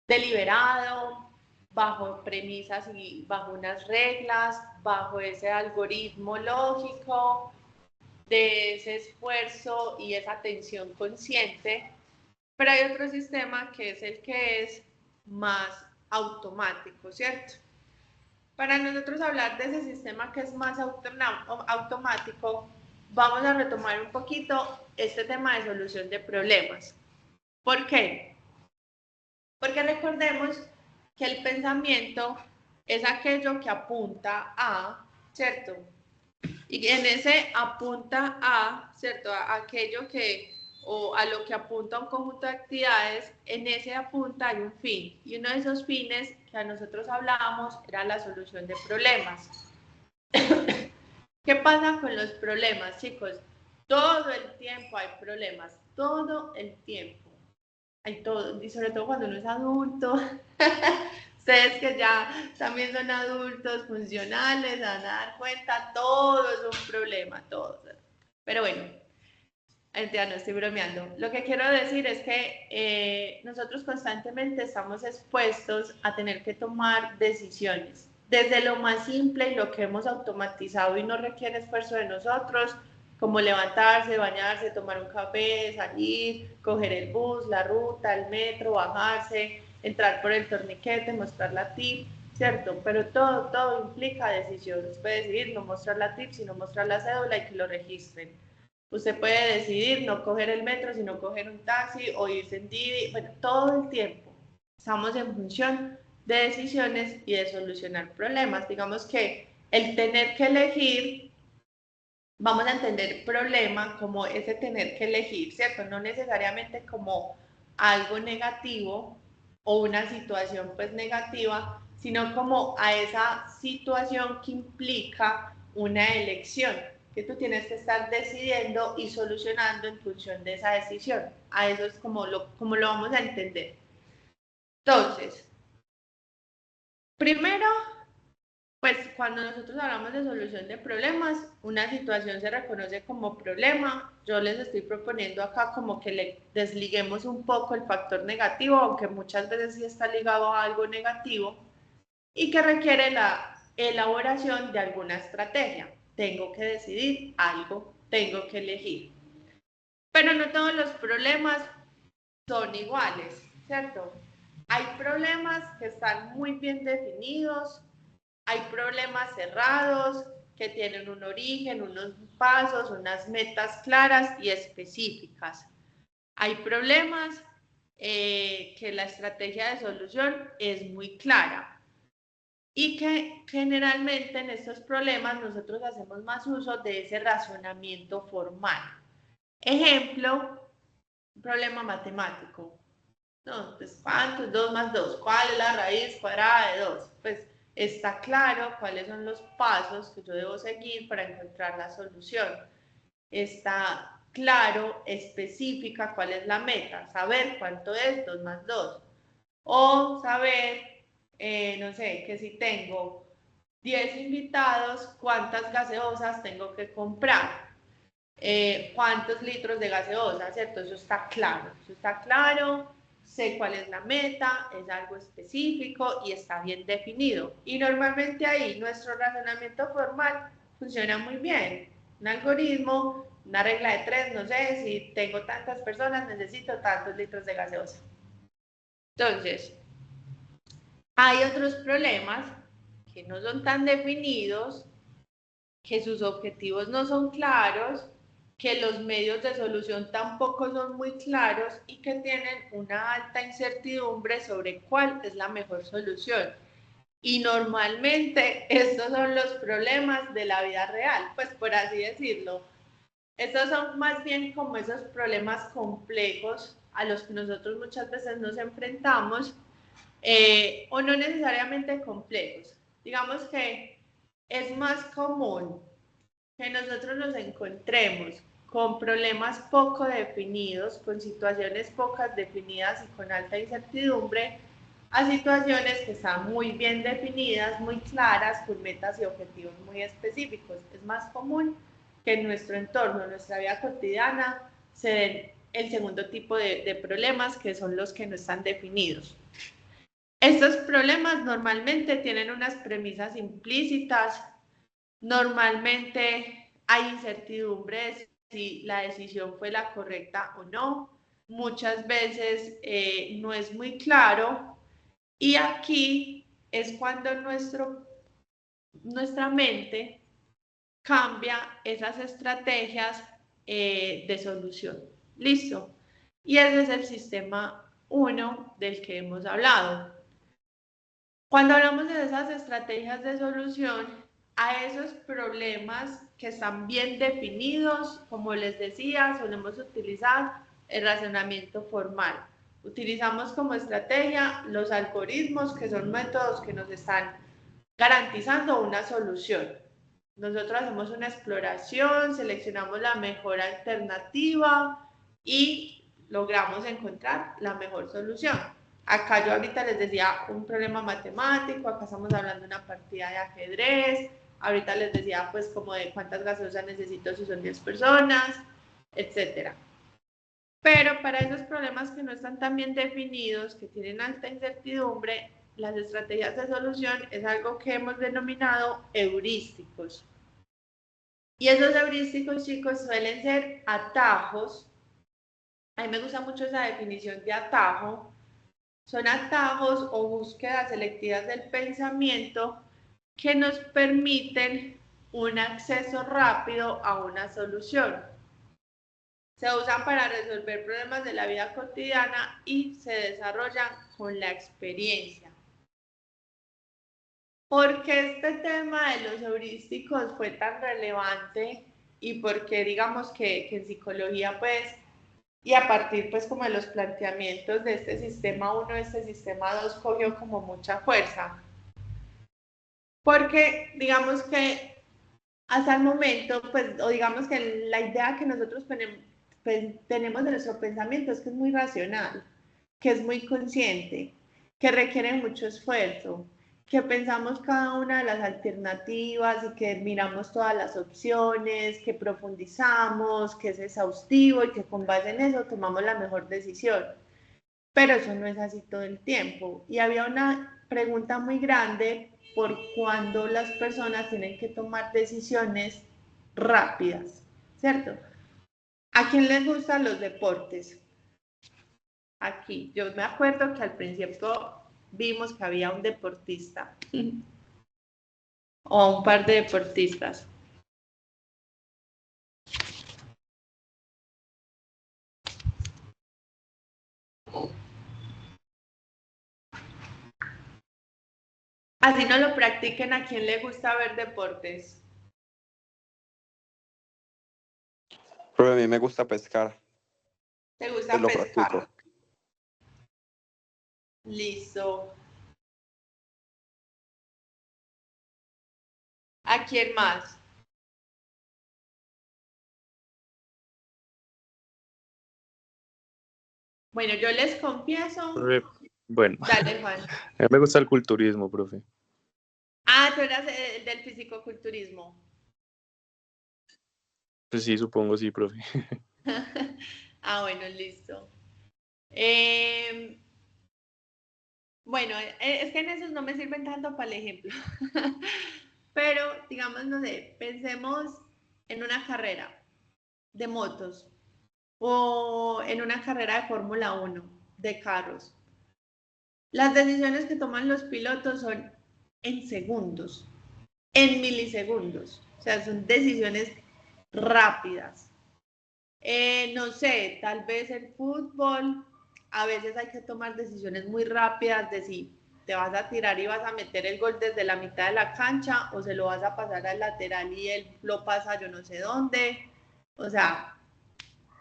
deliberado, bajo premisas y bajo unas reglas, bajo ese algoritmo lógico, de ese esfuerzo y esa atención consciente. Pero hay otro sistema que es el que es más automático, ¿cierto? Para nosotros hablar de ese sistema que es más automático, vamos a retomar un poquito este tema de solución de problemas. ¿Por qué? Porque recordemos que el pensamiento es aquello que apunta a, ¿cierto? Y en ese apunta a, ¿cierto? A aquello que, o a lo que apunta un conjunto de actividades, en ese apunta hay un fin. Y uno de esos fines que a nosotros hablábamos era la solución de problemas. ¿Qué pasa con los problemas, chicos? Todo el tiempo hay problemas, todo el tiempo. Hay todo, y sobre todo cuando uno es adulto. Ustedes que ya también son adultos funcionales, van a dar cuenta, todo es un problema, todo. Pero bueno, ya no estoy bromeando. Lo que quiero decir es que nosotros constantemente estamos expuestos a tener que tomar decisiones. Desde lo más simple y lo que hemos automatizado y no requiere esfuerzo de nosotros, como levantarse, bañarse, tomar un café, salir, coger el bus, la ruta, el metro, bajarse, entrar por el torniquete, mostrar la tip, ¿cierto? Pero todo implica decisiones. Puede decidir no mostrar la tip, sino mostrar la cédula y que lo registren. Usted puede decidir no coger el metro, sino coger un taxi o irse en Didi. Bueno, todo el tiempo estamos en función de decisiones y de solucionar problemas. Digamos que el tener que elegir, vamos a entender problema como ese tener que elegir, ¿cierto? No necesariamente como algo negativo o una situación pues negativa, sino como a esa situación que implica una elección, que tú tienes que estar decidiendo y solucionando en función de esa decisión. A eso es como lo vamos a entender. Entonces, primero, pues cuando nosotros hablamos de solución de problemas, una situación se reconoce como problema. Yo les estoy proponiendo acá como que le desliguemos un poco el factor negativo, aunque muchas veces sí está ligado a algo negativo, y que requiere la elaboración de alguna estrategia. Tengo que decidir algo, tengo que elegir. Pero no todos los problemas son iguales, ¿cierto? Hay problemas que están muy bien definidos, hay problemas cerrados que tienen un origen, unos pasos, unas metas claras y específicas. Hay problemas que la estrategia de solución es muy clara y que generalmente en estos problemas nosotros hacemos más uso de ese razonamiento formal. Ejemplo, un problema matemático. No, pues ¿cuánto es 2 más 2? ¿Cuál es la raíz cuadrada de 2? Pues está claro cuáles son los pasos que yo debo seguir para encontrar la solución. Está claro, específica cuál es la meta, saber cuánto es 2 más 2. O saber, no sé, que si tengo 10 invitados, ¿cuántas gaseosas tengo que comprar? ¿Cuántos litros de gaseosa? ¿Cierto? Eso está claro, sé cuál es la meta, es algo específico y está bien definido. Y normalmente ahí nuestro razonamiento formal funciona muy bien. Un algoritmo, una regla de 3, no sé, si tengo tantas personas necesito tantos litros de gaseosa. Entonces, hay otros problemas que no son tan definidos, que sus objetivos no son claros, que los medios de solución tampoco son muy claros y que tienen una alta incertidumbre sobre cuál es la mejor solución. Y normalmente estos son los problemas de la vida real, pues por así decirlo. Estos son más bien como esos problemas complejos a los que nosotros muchas veces nos enfrentamos, o no necesariamente complejos. Digamos que es más común que nosotros nos encontremos con problemas poco definidos, con situaciones pocas definidas y con alta incertidumbre, a situaciones que están muy bien definidas, muy claras, con metas y objetivos muy específicos. Es más común que en nuestro entorno, en nuestra vida cotidiana, se den el segundo tipo de problemas, que son los que no están definidos. Estos problemas normalmente tienen unas premisas implícitas. Normalmente hay incertidumbre de si la decisión fue la correcta o no. Muchas veces no es muy claro. Y aquí es cuando nuestra mente cambia esas estrategias de solución. ¿Listo? Y ese es el sistema 1 del que hemos hablado. Cuando hablamos de esas estrategias de solución a esos problemas que están bien definidos, como les decía, solemos utilizar el razonamiento formal. Utilizamos como estrategia los algoritmos, que son métodos que nos están garantizando una solución. Nosotros hacemos una exploración, seleccionamos la mejor alternativa y logramos encontrar la mejor solución. Acá yo ahorita les decía un problema matemático, acá estamos hablando de una partida de ajedrez, ahorita les decía pues como de cuántas gaseosas necesito si son 10 personas, etcétera. Pero para esos problemas que no están tan bien definidos, que tienen alta incertidumbre, las estrategias de solución es algo que hemos denominado heurísticos. Y esos heurísticos, chicos, suelen ser atajos. A mí me gusta mucho esa definición de atajo. Son atajos o búsquedas selectivas del pensamiento que nos permiten un acceso rápido a una solución. Se usan para resolver problemas de la vida cotidiana y se desarrollan con la experiencia. ¿Por qué este tema de los heurísticos fue tan relevante y por qué digamos que en psicología pues, y a partir pues como de los planteamientos de este sistema 1, este sistema 2 cogió como mucha fuerza? Porque digamos que hasta el momento, pues, o digamos que la idea que nosotros tenemos de nuestro pensamiento es que es muy racional, que es muy consciente, que requiere mucho esfuerzo, que pensamos cada una de las alternativas y que miramos todas las opciones, que profundizamos, que es exhaustivo y que con base en eso tomamos la mejor decisión. Pero eso no es así todo el tiempo. Y había una pregunta muy grande por cuándo las personas tienen que tomar decisiones rápidas, ¿cierto? ¿A quién les gustan los deportes? Aquí, yo me acuerdo que al principio vimos que había un deportista o un par de deportistas. Así no lo practiquen. ¿A quién le gusta ver deportes? Pero a mí me gusta pescar, ¿Te gusta pues lo pescar? practico. Listo. ¿A quién más? Bueno, yo les confieso. Profe, bueno, Dale, Juan. a mí me gusta el culturismo, profe. Ah, tú eras el del fisicoculturismo. Pues sí, supongo sí, profe. Ah, bueno, listo. Eh, bueno, es que en esos no me sirven tanto para el ejemplo. Pero, digamos, no sé, pensemos en una carrera de motos o en una carrera de Fórmula 1 de carros. Las decisiones que toman los pilotos son en segundos, en milisegundos. O sea, son decisiones rápidas. No sé, tal vez el fútbol, a veces hay que tomar decisiones muy rápidas de si te vas a tirar y vas a meter el gol desde la mitad de la cancha o se lo vas a pasar al lateral y él lo pasa yo no sé dónde. O sea,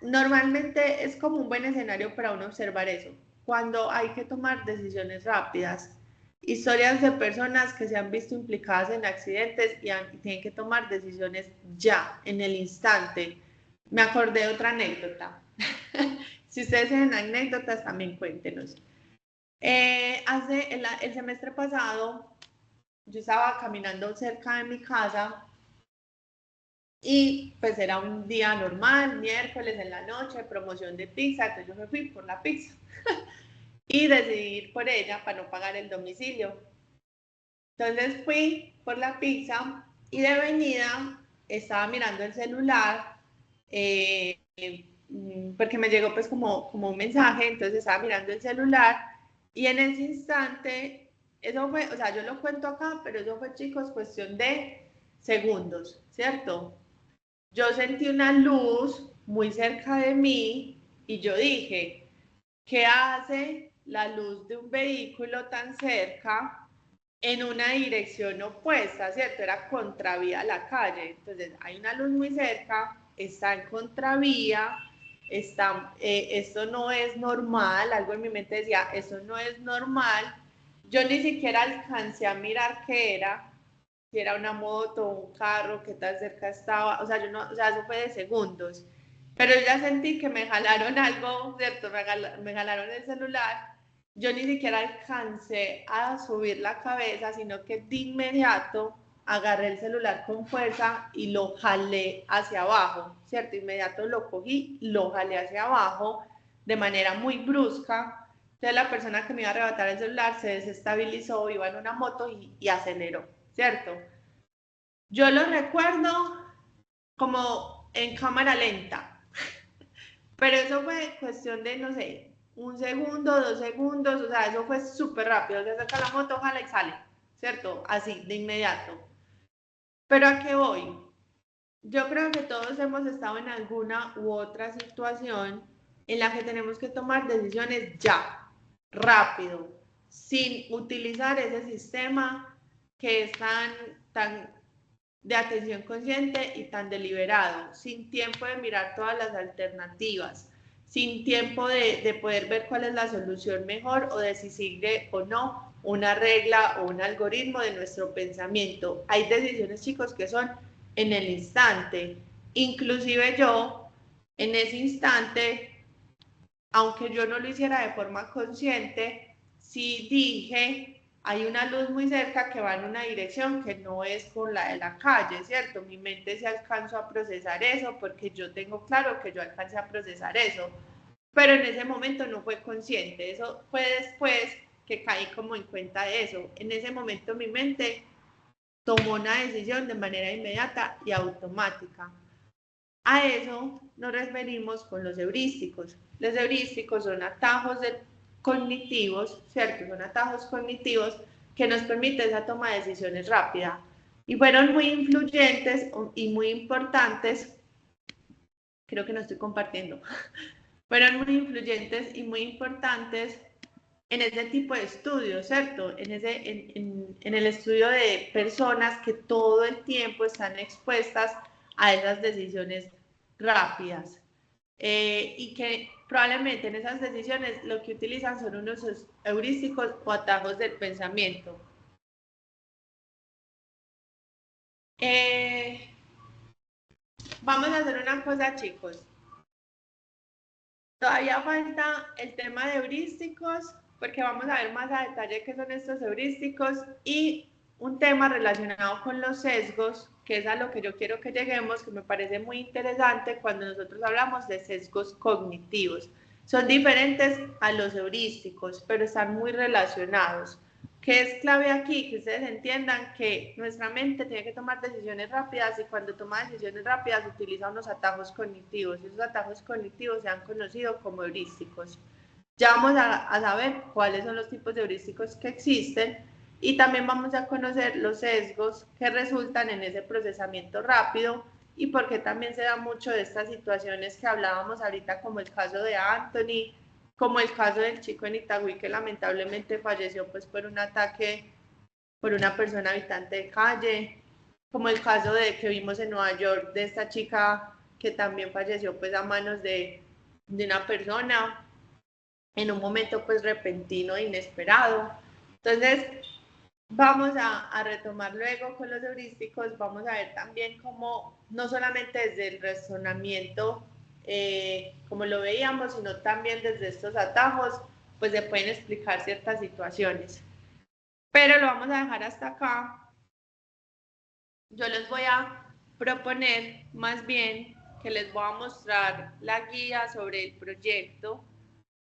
normalmente es como un buen escenario para uno observar eso. Cuando hay que tomar decisiones rápidas, historias de personas que se han visto implicadas en accidentes y tienen que tomar decisiones ya, en el instante. Me acordé de otra anécdota. Si ustedes tienen anécdotas, también cuéntenos. El semestre pasado, yo estaba caminando cerca de mi casa y pues era un día normal, miércoles en la noche, promoción de pizza, entonces yo me fui por la pizza y decidí ir por ella para no pagar el domicilio. Entonces fui por la pizza y de venida estaba mirando el celular porque me llegó pues como un mensaje, entonces estaba mirando el celular y en ese instante, eso fue, o sea, yo lo cuento acá, pero eso fue, chicos, cuestión de segundos, ¿cierto? Yo sentí una luz muy cerca de mí y yo dije, ¿qué hace la luz de un vehículo tan cerca en una dirección opuesta, ¿cierto? Era contravía a la calle. Entonces, hay una luz muy cerca, está en contravía, esto no es normal, algo en mi mente decía, esto no es normal. Yo ni siquiera alcancé a mirar qué era, si era una moto, un carro, qué tan cerca estaba, o sea, o sea, eso fue de segundos. Pero yo ya sentí que me jalaron algo, ¿cierto? Me jalaron el celular. Yo ni siquiera alcancé a subir la cabeza, sino que de inmediato agarré el celular con fuerza y lo jalé hacia abajo, ¿cierto? Inmediato lo cogí, lo jalé hacia abajo de manera muy brusca. Entonces la persona que me iba a arrebatar el celular se desestabilizó, iba en una moto y aceleró, ¿cierto? Yo lo recuerdo como en cámara lenta, pero eso fue cuestión de, no sé, un segundo, 2 segundos, o sea, eso fue súper rápido, se saca la moto, ojalá y sale, ¿cierto? Así, de inmediato. Pero ¿a qué voy? Yo creo que todos hemos estado en alguna u otra situación en la que tenemos que tomar decisiones ya, rápido, sin utilizar ese sistema que es tan de atención consciente y tan deliberado, sin tiempo de mirar todas las alternativas, sin tiempo de poder ver cuál es la solución mejor o de si sigue o no una regla o un algoritmo de nuestro pensamiento. Hay decisiones, chicos, que son en el instante. Inclusive yo, en ese instante, aunque yo no lo hiciera de forma consciente, sí dije, hay una luz muy cerca que va en una dirección que no es con la de la calle, ¿cierto? Mi mente se alcanzó a procesar eso porque yo tengo claro que yo alcancé a procesar eso, pero en ese momento no fue consciente, eso fue después que caí como en cuenta de eso. En ese momento mi mente tomó una decisión de manera inmediata y automática. A eso nos referimos con los heurísticos. Los heurísticos son atajos cognitivos, ¿cierto? Son atajos cognitivos que nos permiten esa toma de decisiones rápida. Y fueron muy influyentes y muy importantes, creo que no estoy compartiendo, fueron muy influyentes y muy importantes en ese tipo de estudios, ¿cierto? En el estudio de personas que todo el tiempo están expuestas a esas decisiones rápidas y que probablemente en esas decisiones lo que utilizan son unos heurísticos o atajos del pensamiento. Vamos a hacer una cosa, chicos. Todavía falta el tema de heurísticos, porque vamos a ver más a detalle qué son estos heurísticos y un tema relacionado con los sesgos, que es a lo que yo quiero que lleguemos, que me parece muy interesante cuando nosotros hablamos de sesgos cognitivos. Son diferentes a los heurísticos, pero están muy relacionados. ¿Qué es clave aquí? Que ustedes entiendan que nuestra mente tiene que tomar decisiones rápidas y cuando toma decisiones rápidas utiliza unos atajos cognitivos. Esos atajos cognitivos se han conocido como heurísticos. Ya vamos a saber cuáles son los tipos de heurísticos que existen y también vamos a conocer los sesgos que resultan en ese procesamiento rápido y por qué también se da mucho de estas situaciones que hablábamos ahorita, como el caso de Anthony, como el caso del chico en Itagüí que lamentablemente falleció pues por un ataque por una persona habitante de calle, como el caso de que vimos en Nueva York de esta chica que también falleció pues a manos de una persona en un momento pues repentino e inesperado. Entonces vamos a retomar luego con los heurísticos, vamos a ver también cómo no solamente desde el razonamiento como lo veíamos, sino también desde estos atajos, pues se pueden explicar ciertas situaciones. Pero lo vamos a dejar hasta acá. Yo les voy a proponer más bien que les voy a mostrar la guía sobre el proyecto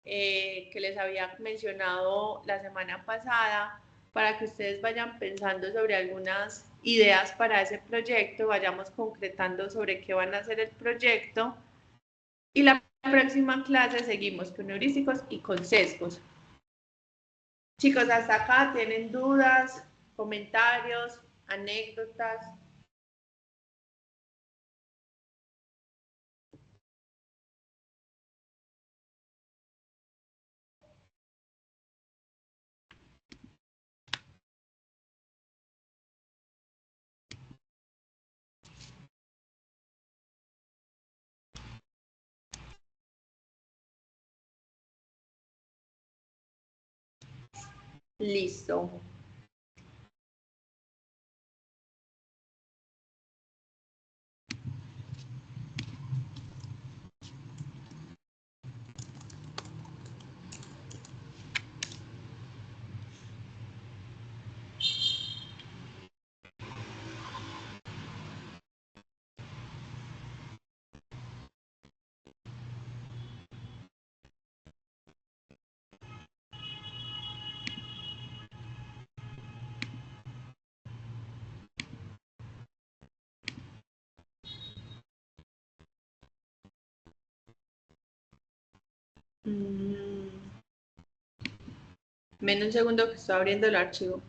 que les había mencionado la semana pasada para que ustedes vayan pensando sobre algunas ideas para ese proyecto, vayamos concretando sobre qué van a hacer el proyecto y la próxima clase seguimos con heurísticos y con sesgos. Chicos, hasta acá tienen dudas, comentarios, anécdotas. Listo. Menos un segundo que estoy abriendo el archivo.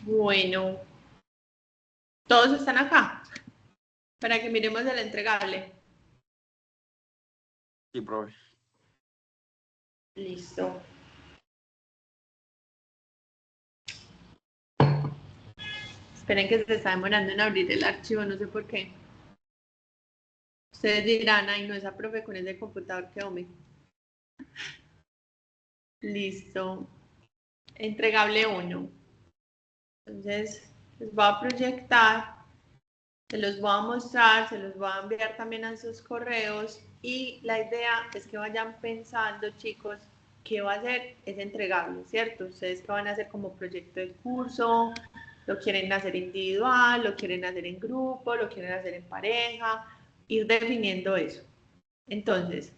Bueno, todos están acá para que miremos el entregable. Sí, profe. Listo. Esperen que se está demorando en abrir el archivo, no sé por qué. Ustedes dirán, ay, no, esa profe con ese computador, qué hombre. Listo. Entregable 1. Entonces, les voy a proyectar, se los voy a mostrar, se los voy a enviar también a sus correos y la idea es que vayan pensando, chicos, qué va a ser ese entregable, ¿cierto? Ustedes qué van a hacer como proyecto de curso, lo quieren hacer individual, lo quieren hacer en grupo, lo quieren hacer en pareja, ir definiendo eso. Entonces,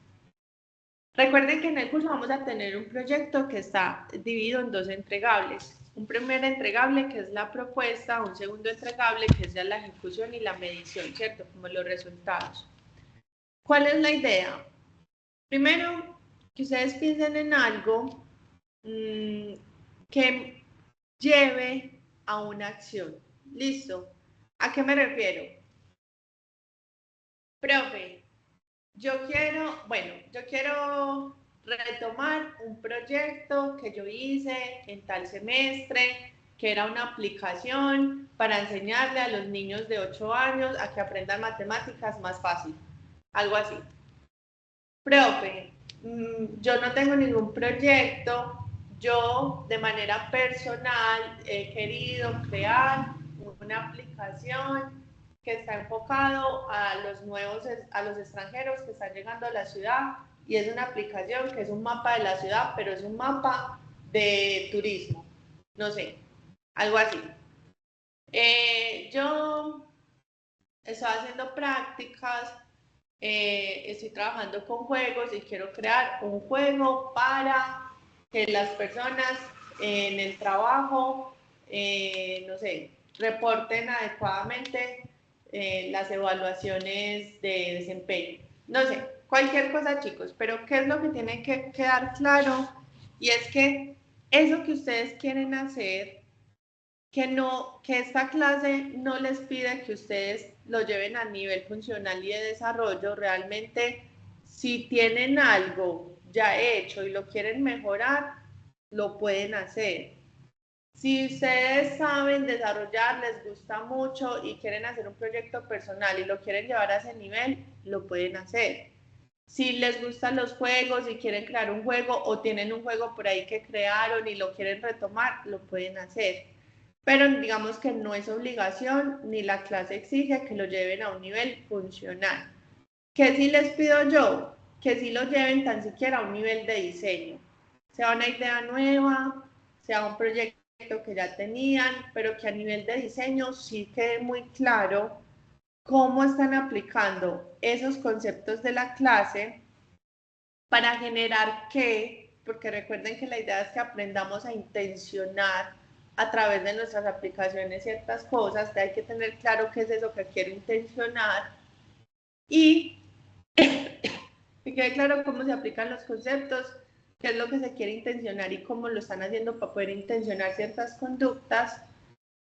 Recuerden que en el curso vamos a tener un proyecto que está dividido en 2 entregables. Un primer entregable que es la propuesta, un segundo entregable que es ya la ejecución y la medición, ¿cierto? Como los resultados. ¿Cuál es la idea? Primero, que ustedes piensen en algo que lleve a una acción. ¿Listo? ¿A qué me refiero? Profe, yo quiero retomar un proyecto que yo hice en tal semestre, que era una aplicación para enseñarle a los niños de 8 años a que aprendan matemáticas más fácil. Algo así. Profe, yo no tengo ningún proyecto, yo de manera personal he querido crear una aplicación que está enfocado a los extranjeros que están llegando a la ciudad y es una aplicación que es un mapa de la ciudad, pero es un mapa de turismo, no sé, algo así. Yo estoy haciendo prácticas, estoy trabajando con juegos y quiero crear un juego para que las personas en el trabajo, no sé, reporten adecuadamente las evaluaciones de desempeño. No sé, cualquier cosa, chicos, pero ¿qué es lo que tiene que quedar claro? Y es que eso que ustedes quieren hacer, que esta clase no les pide que ustedes lo lleven a nivel funcional y de desarrollo. Realmente, si tienen algo ya hecho y lo quieren mejorar, lo pueden hacer. Si ustedes saben desarrollar, les gusta mucho y quieren hacer un proyecto personal y lo quieren llevar a ese nivel, lo pueden hacer. Si les gustan los juegos y quieren crear un juego o tienen un juego por ahí que crearon y lo quieren retomar, lo pueden hacer. Pero digamos que no es obligación ni la clase exige que lo lleven a un nivel funcional. ¿Qué sí les pido yo? Que sí lo lleven tan siquiera a un nivel de diseño. Sea una idea nueva, sea un proyecto que ya tenían, pero que a nivel de diseño sí quede muy claro cómo están aplicando esos conceptos de la clase para generar qué, porque recuerden que la idea es que aprendamos a intencionar a través de nuestras aplicaciones ciertas cosas, hay que tener claro qué es eso que quiero intencionar y que quede claro cómo se aplican los conceptos, qué es lo que se quiere intencionar y cómo lo están haciendo para poder intencionar ciertas conductas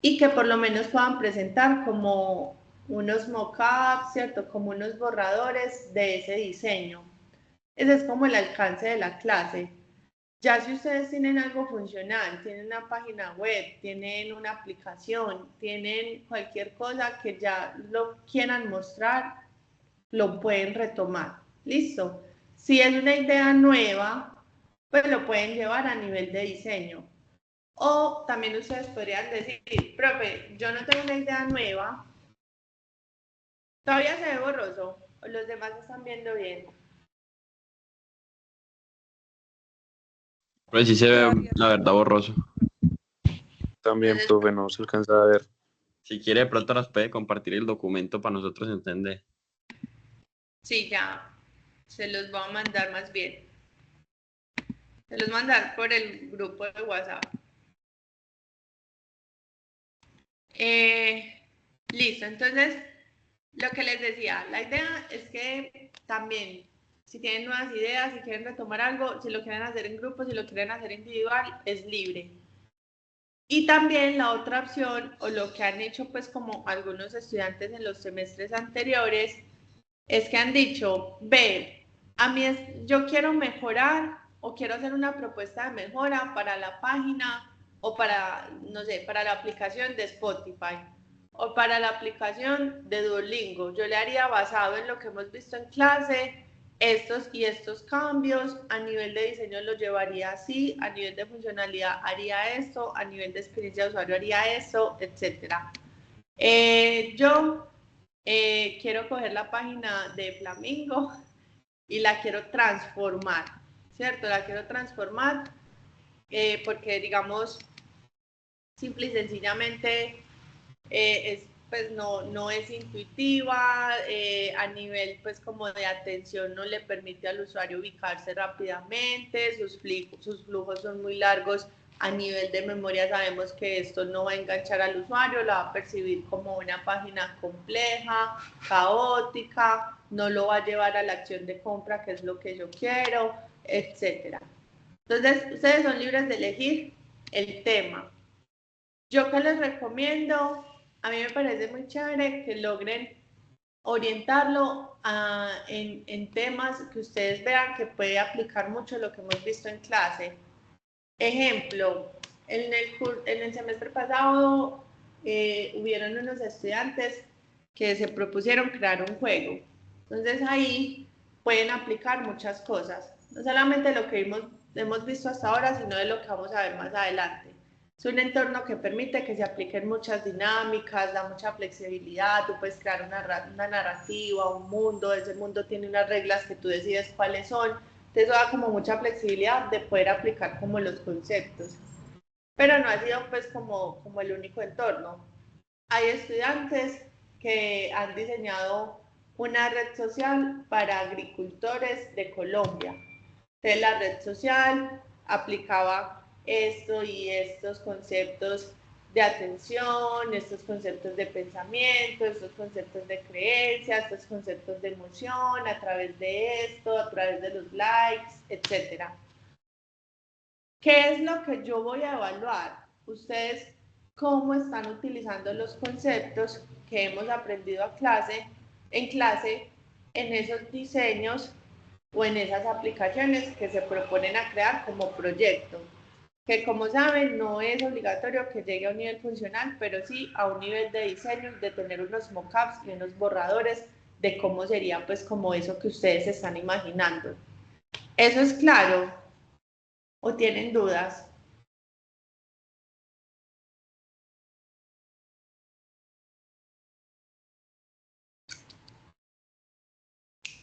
y que por lo menos puedan presentar como unos mock-ups, ¿cierto? Como unos borradores de ese diseño. Ese es como el alcance de la clase. Ya si ustedes tienen algo funcional, tienen una página web, tienen una aplicación, tienen cualquier cosa que ya lo quieran mostrar, lo pueden retomar. ¿Listo? Si es una idea nueva, pues lo pueden llevar a nivel de diseño. O también ustedes podrían decir, profe, yo no tengo una idea nueva, todavía se ve borroso, o los demás están viendo bien. Pero sí se ve, la verdad, borroso. También, profe, no se alcanza a ver. Si quiere, de pronto nos puede compartir el documento para nosotros entender. Sí, ya, se los voy a mandar más bien. Se los voy a mandar por el grupo de WhatsApp. Listo, entonces, lo que les decía, la idea es que también, si tienen nuevas ideas, si quieren retomar algo, si lo quieren hacer en grupo, si lo quieren hacer individual, es libre. Y también la otra opción, o lo que han hecho pues como algunos estudiantes en los semestres anteriores, es que han dicho, ve, a mí yo quiero mejorar o quiero hacer una propuesta de mejora para la página o para, no sé, para la aplicación de Spotify o para la aplicación de Duolingo. Yo le haría basado en lo que hemos visto en clase, estos y estos cambios, a nivel de diseño lo llevaría así, a nivel de funcionalidad haría esto, a nivel de experiencia de usuario haría esto, etc. Yo quiero coger la página de Flamingo y la quiero transformar, ¿cierto? La quiero transformar porque, digamos, simple y sencillamente pues no es intuitiva, a nivel pues como de atención no le permite al usuario ubicarse rápidamente, sus flujos son muy largos. A nivel de memoria sabemos que esto no va a enganchar al usuario, la va a percibir como una página compleja, caótica, no lo va a llevar a la acción de compra, que es lo que yo quiero, etc. Entonces, ustedes son libres de elegir el tema. Yo que les recomiendo, a mí me parece muy chévere que logren orientarlo en temas que ustedes vean que puede aplicar mucho lo que hemos visto en clase. Ejemplo, en el semestre pasado hubieron unos estudiantes que se propusieron crear un juego. Entonces ahí pueden aplicar muchas cosas, no solamente lo que hemos visto hasta ahora, sino de lo que vamos a ver más adelante. Es un entorno que permite que se apliquen muchas dinámicas, da mucha flexibilidad, tú puedes crear una narrativa, un mundo, ese mundo tiene unas reglas que tú decides cuáles son, entonces da como mucha flexibilidad de poder aplicar como los conceptos. Pero no ha sido pues como el único entorno. Hay estudiantes que han diseñado una red social para agricultores de Colombia. Entonces la red social aplicaba esto y estos conceptos de atención, estos conceptos de pensamiento, estos conceptos de creencia, estos conceptos de emoción, a través de esto, a través de los likes, etc. ¿Qué es lo que yo voy a evaluar? Ustedes cómo están utilizando los conceptos que hemos aprendido en clase en esos diseños o en esas aplicaciones que se proponen a crear como proyecto, que como saben no es obligatorio que llegue a un nivel funcional, pero sí a un nivel de diseño, de tener unos mockups y unos borradores de cómo sería pues como eso que ustedes están imaginando. ¿Eso es claro? ¿O tienen dudas?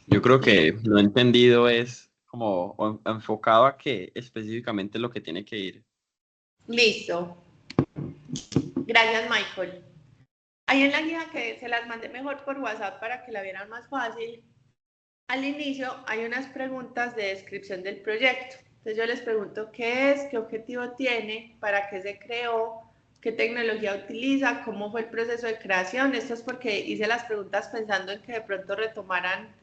Yo creo que lo entendido es como enfocado a que específicamente lo que tiene que ir. Listo. Gracias, Michael. Ahí en la guía que se las mandé mejor por WhatsApp para que la vieran más fácil, al inicio hay unas preguntas de descripción del proyecto. Entonces yo les pregunto qué es, qué objetivo tiene, para qué se creó, qué tecnología utiliza, cómo fue el proceso de creación. Esto es porque hice las preguntas pensando en que de pronto retomaran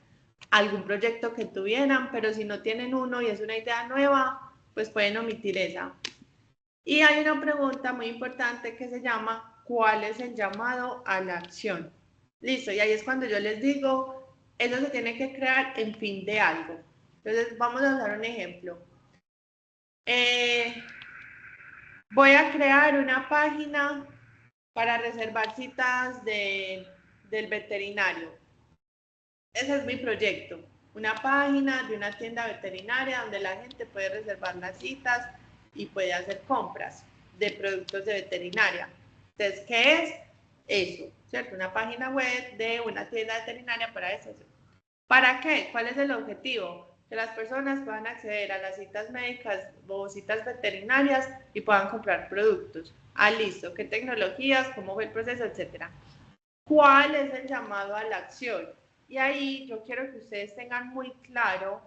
algún proyecto que tuvieran, pero si no tienen uno y es una idea nueva, pues pueden omitir esa. Y hay una pregunta muy importante que se llama ¿cuál es el llamado a la acción? Listo, y ahí es cuando yo les digo, eso se tiene que crear en fin de algo. Entonces vamos a usar un ejemplo. Voy a crear una página para reservar citas del veterinario. Ese es mi proyecto. Una página de una tienda veterinaria donde la gente puede reservar las citas y puede hacer compras de productos de veterinaria. Entonces, ¿qué es eso? ¿Cierto? Una página web de una tienda veterinaria para eso. ¿Para qué? ¿Cuál es el objetivo? Que las personas puedan acceder a las citas médicas o citas veterinarias y puedan comprar productos. Ah, listo. ¿Qué tecnologías? ¿Cómo fue el proceso? Etcétera. ¿Cuál es el llamado a la acción? Y ahí yo quiero que ustedes tengan muy claro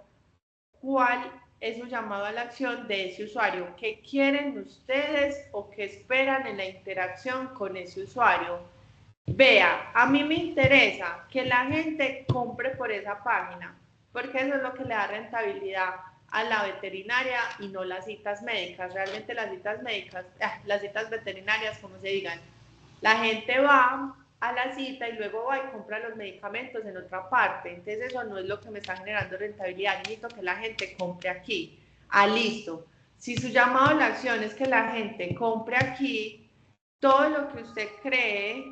cuál es su llamado a la acción de ese usuario. ¿Qué quieren ustedes o qué esperan en la interacción con ese usuario? Vea, a mí me interesa que la gente compre por esa página, porque eso es lo que le da rentabilidad a la veterinaria y no las citas médicas. Realmente las citas médicas, las citas veterinarias, como se digan, la gente va a la cita y luego va y compra los medicamentos en otra parte. Entonces eso no es lo que me está generando rentabilidad. Necesito que la gente compre aquí. Ah, listo. Si su llamado a la acción es que la gente compre aquí, todo lo que usted cree,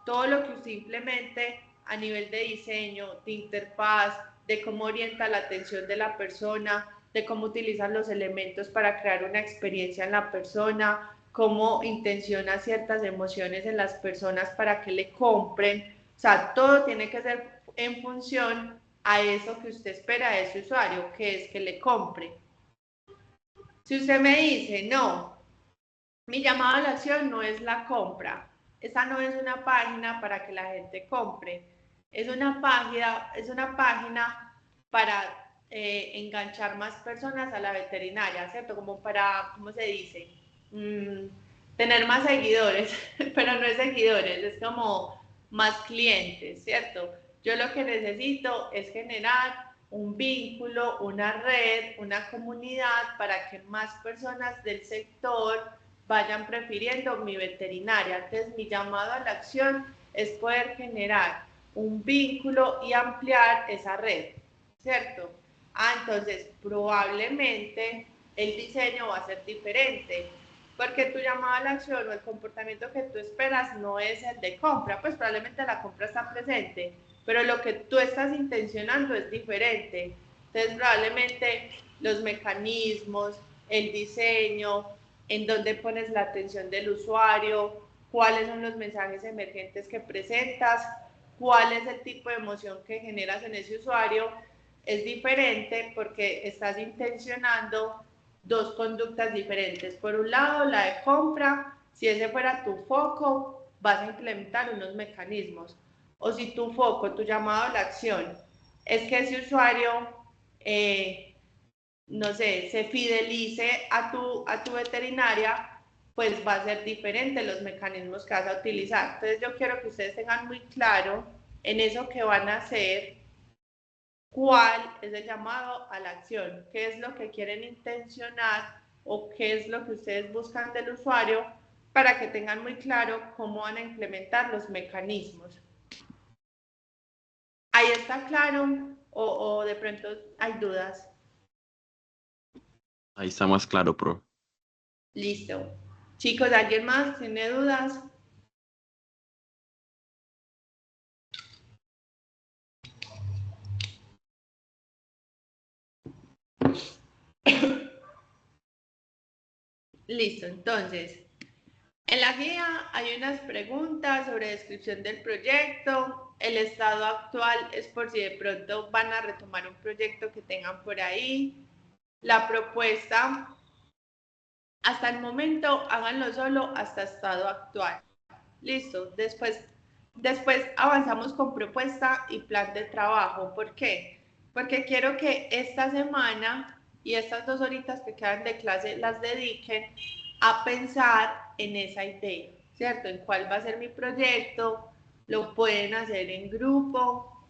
todo lo que usted implemente a nivel de diseño, de interfaz, de cómo orienta la atención de la persona, de cómo utilizan los elementos para crear una experiencia en la persona, cómo intenciona ciertas emociones en las personas para que le compren. O sea, todo tiene que ser en función a eso que usted espera de ese usuario, que es que le compre. Si usted me dice, no, mi llamado a la acción no es la compra, esta no es una página para que la gente compre, es una página para enganchar más personas a la veterinaria, ¿cierto? Como para, ¿cómo se dice? Tener más seguidores, pero no es seguidores, es como más clientes, ¿cierto? Yo lo que necesito es generar un vínculo, una red, una comunidad para que más personas del sector vayan prefiriendo mi veterinaria. Entonces, mi llamado a la acción es poder generar un vínculo y ampliar esa red, ¿cierto? Entonces, probablemente el diseño va a ser diferente, porque tu llamado a la acción o el comportamiento que tú esperas no es el de compra, pues probablemente la compra está presente, pero lo que tú estás intencionando es diferente. Entonces, probablemente los mecanismos, el diseño, en dónde pones la atención del usuario, cuáles son los mensajes emergentes que presentas, cuál es el tipo de emoción que generas en ese usuario, es diferente porque estás intencionando dos conductas diferentes. Por un lado, la de compra, si ese fuera tu foco, vas a implementar unos mecanismos. O si tu foco, tu llamado a la acción, es que ese usuario, no sé, se fidelice a tu veterinaria, pues va a ser diferente los mecanismos que vas a utilizar. Entonces yo quiero que ustedes tengan muy claro en eso que van a hacer, cuál es el llamado a la acción, qué es lo que quieren intencionar o qué es lo que ustedes buscan del usuario para que tengan muy claro cómo van a implementar los mecanismos. ¿Ahí está claro o de pronto hay dudas? Ahí está más claro, pro. Listo. Chicos, ¿alguien más tiene dudas? Listo, entonces, en la guía hay unas preguntas sobre descripción del proyecto. El estado actual es por si de pronto van a retomar un proyecto que tengan por ahí. La propuesta, hasta el momento, háganlo solo hasta estado actual. Listo, después avanzamos con propuesta y plan de trabajo. ¿Por qué? Porque quiero que esta semana y estas 2 horitas que quedan de clase las dediquen a pensar en esa idea, ¿cierto? En cuál va a ser mi proyecto. Lo pueden hacer en grupo,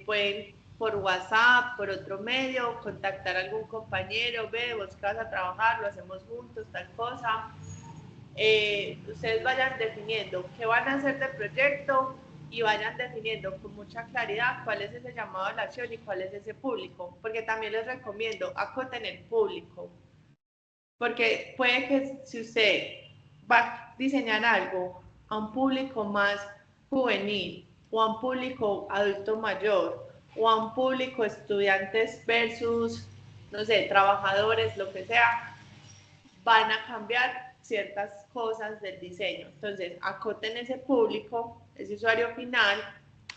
pueden por WhatsApp, por otro medio, contactar a algún compañero, ve, vos que vas a trabajar, lo hacemos juntos, tal cosa. Ustedes vayan definiendo qué van a hacer del proyecto y vayan definiendo con mucha claridad cuál es ese llamado a la acción y cuál es ese público, porque también les recomiendo acoten el público, porque puede que si usted va a diseñar algo a un público más juvenil o a un público adulto mayor o a un público estudiantes versus, no sé, trabajadores, lo que sea, van a cambiar ciertas cosas del diseño. Entonces, acoten ese público, ese usuario final,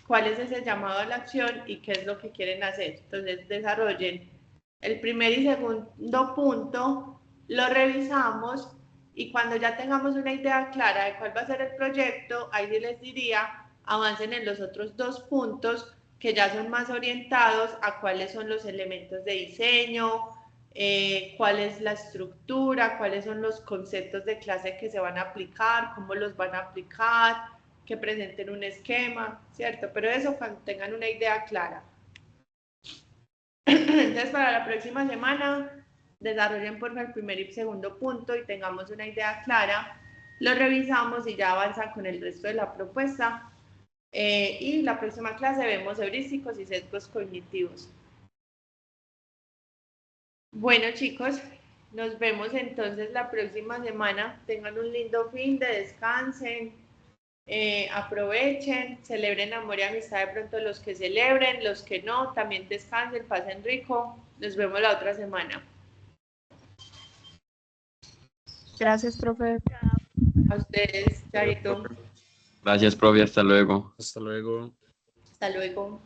cuál es ese llamado a la acción y qué es lo que quieren hacer. Entonces, desarrollen el primer y segundo punto, lo revisamos y cuando ya tengamos una idea clara de cuál va a ser el proyecto, ahí sí les diría, avancen en los otros 2 puntos que ya son más orientados a cuáles son los elementos de diseño, cuál es la estructura, cuáles son los conceptos de clase que se van a aplicar, cómo los van a aplicar, que presenten un esquema, ¿cierto? Pero eso cuando tengan una idea clara. Entonces, para la próxima semana, desarrollen por el primer y segundo punto y tengamos una idea clara, lo revisamos y ya avanzan con el resto de la propuesta. Y la próxima clase vemos heurísticos y sesgos cognitivos. Bueno, chicos, nos vemos entonces la próxima semana. Tengan un lindo fin de descansen, aprovechen, celebren amor y amistad de pronto los que celebren, los que no, también descansen, pasen rico. Nos vemos la otra semana. Gracias, profe. A ustedes, Chaito. Gracias, profe. Hasta luego. Hasta luego. Hasta luego.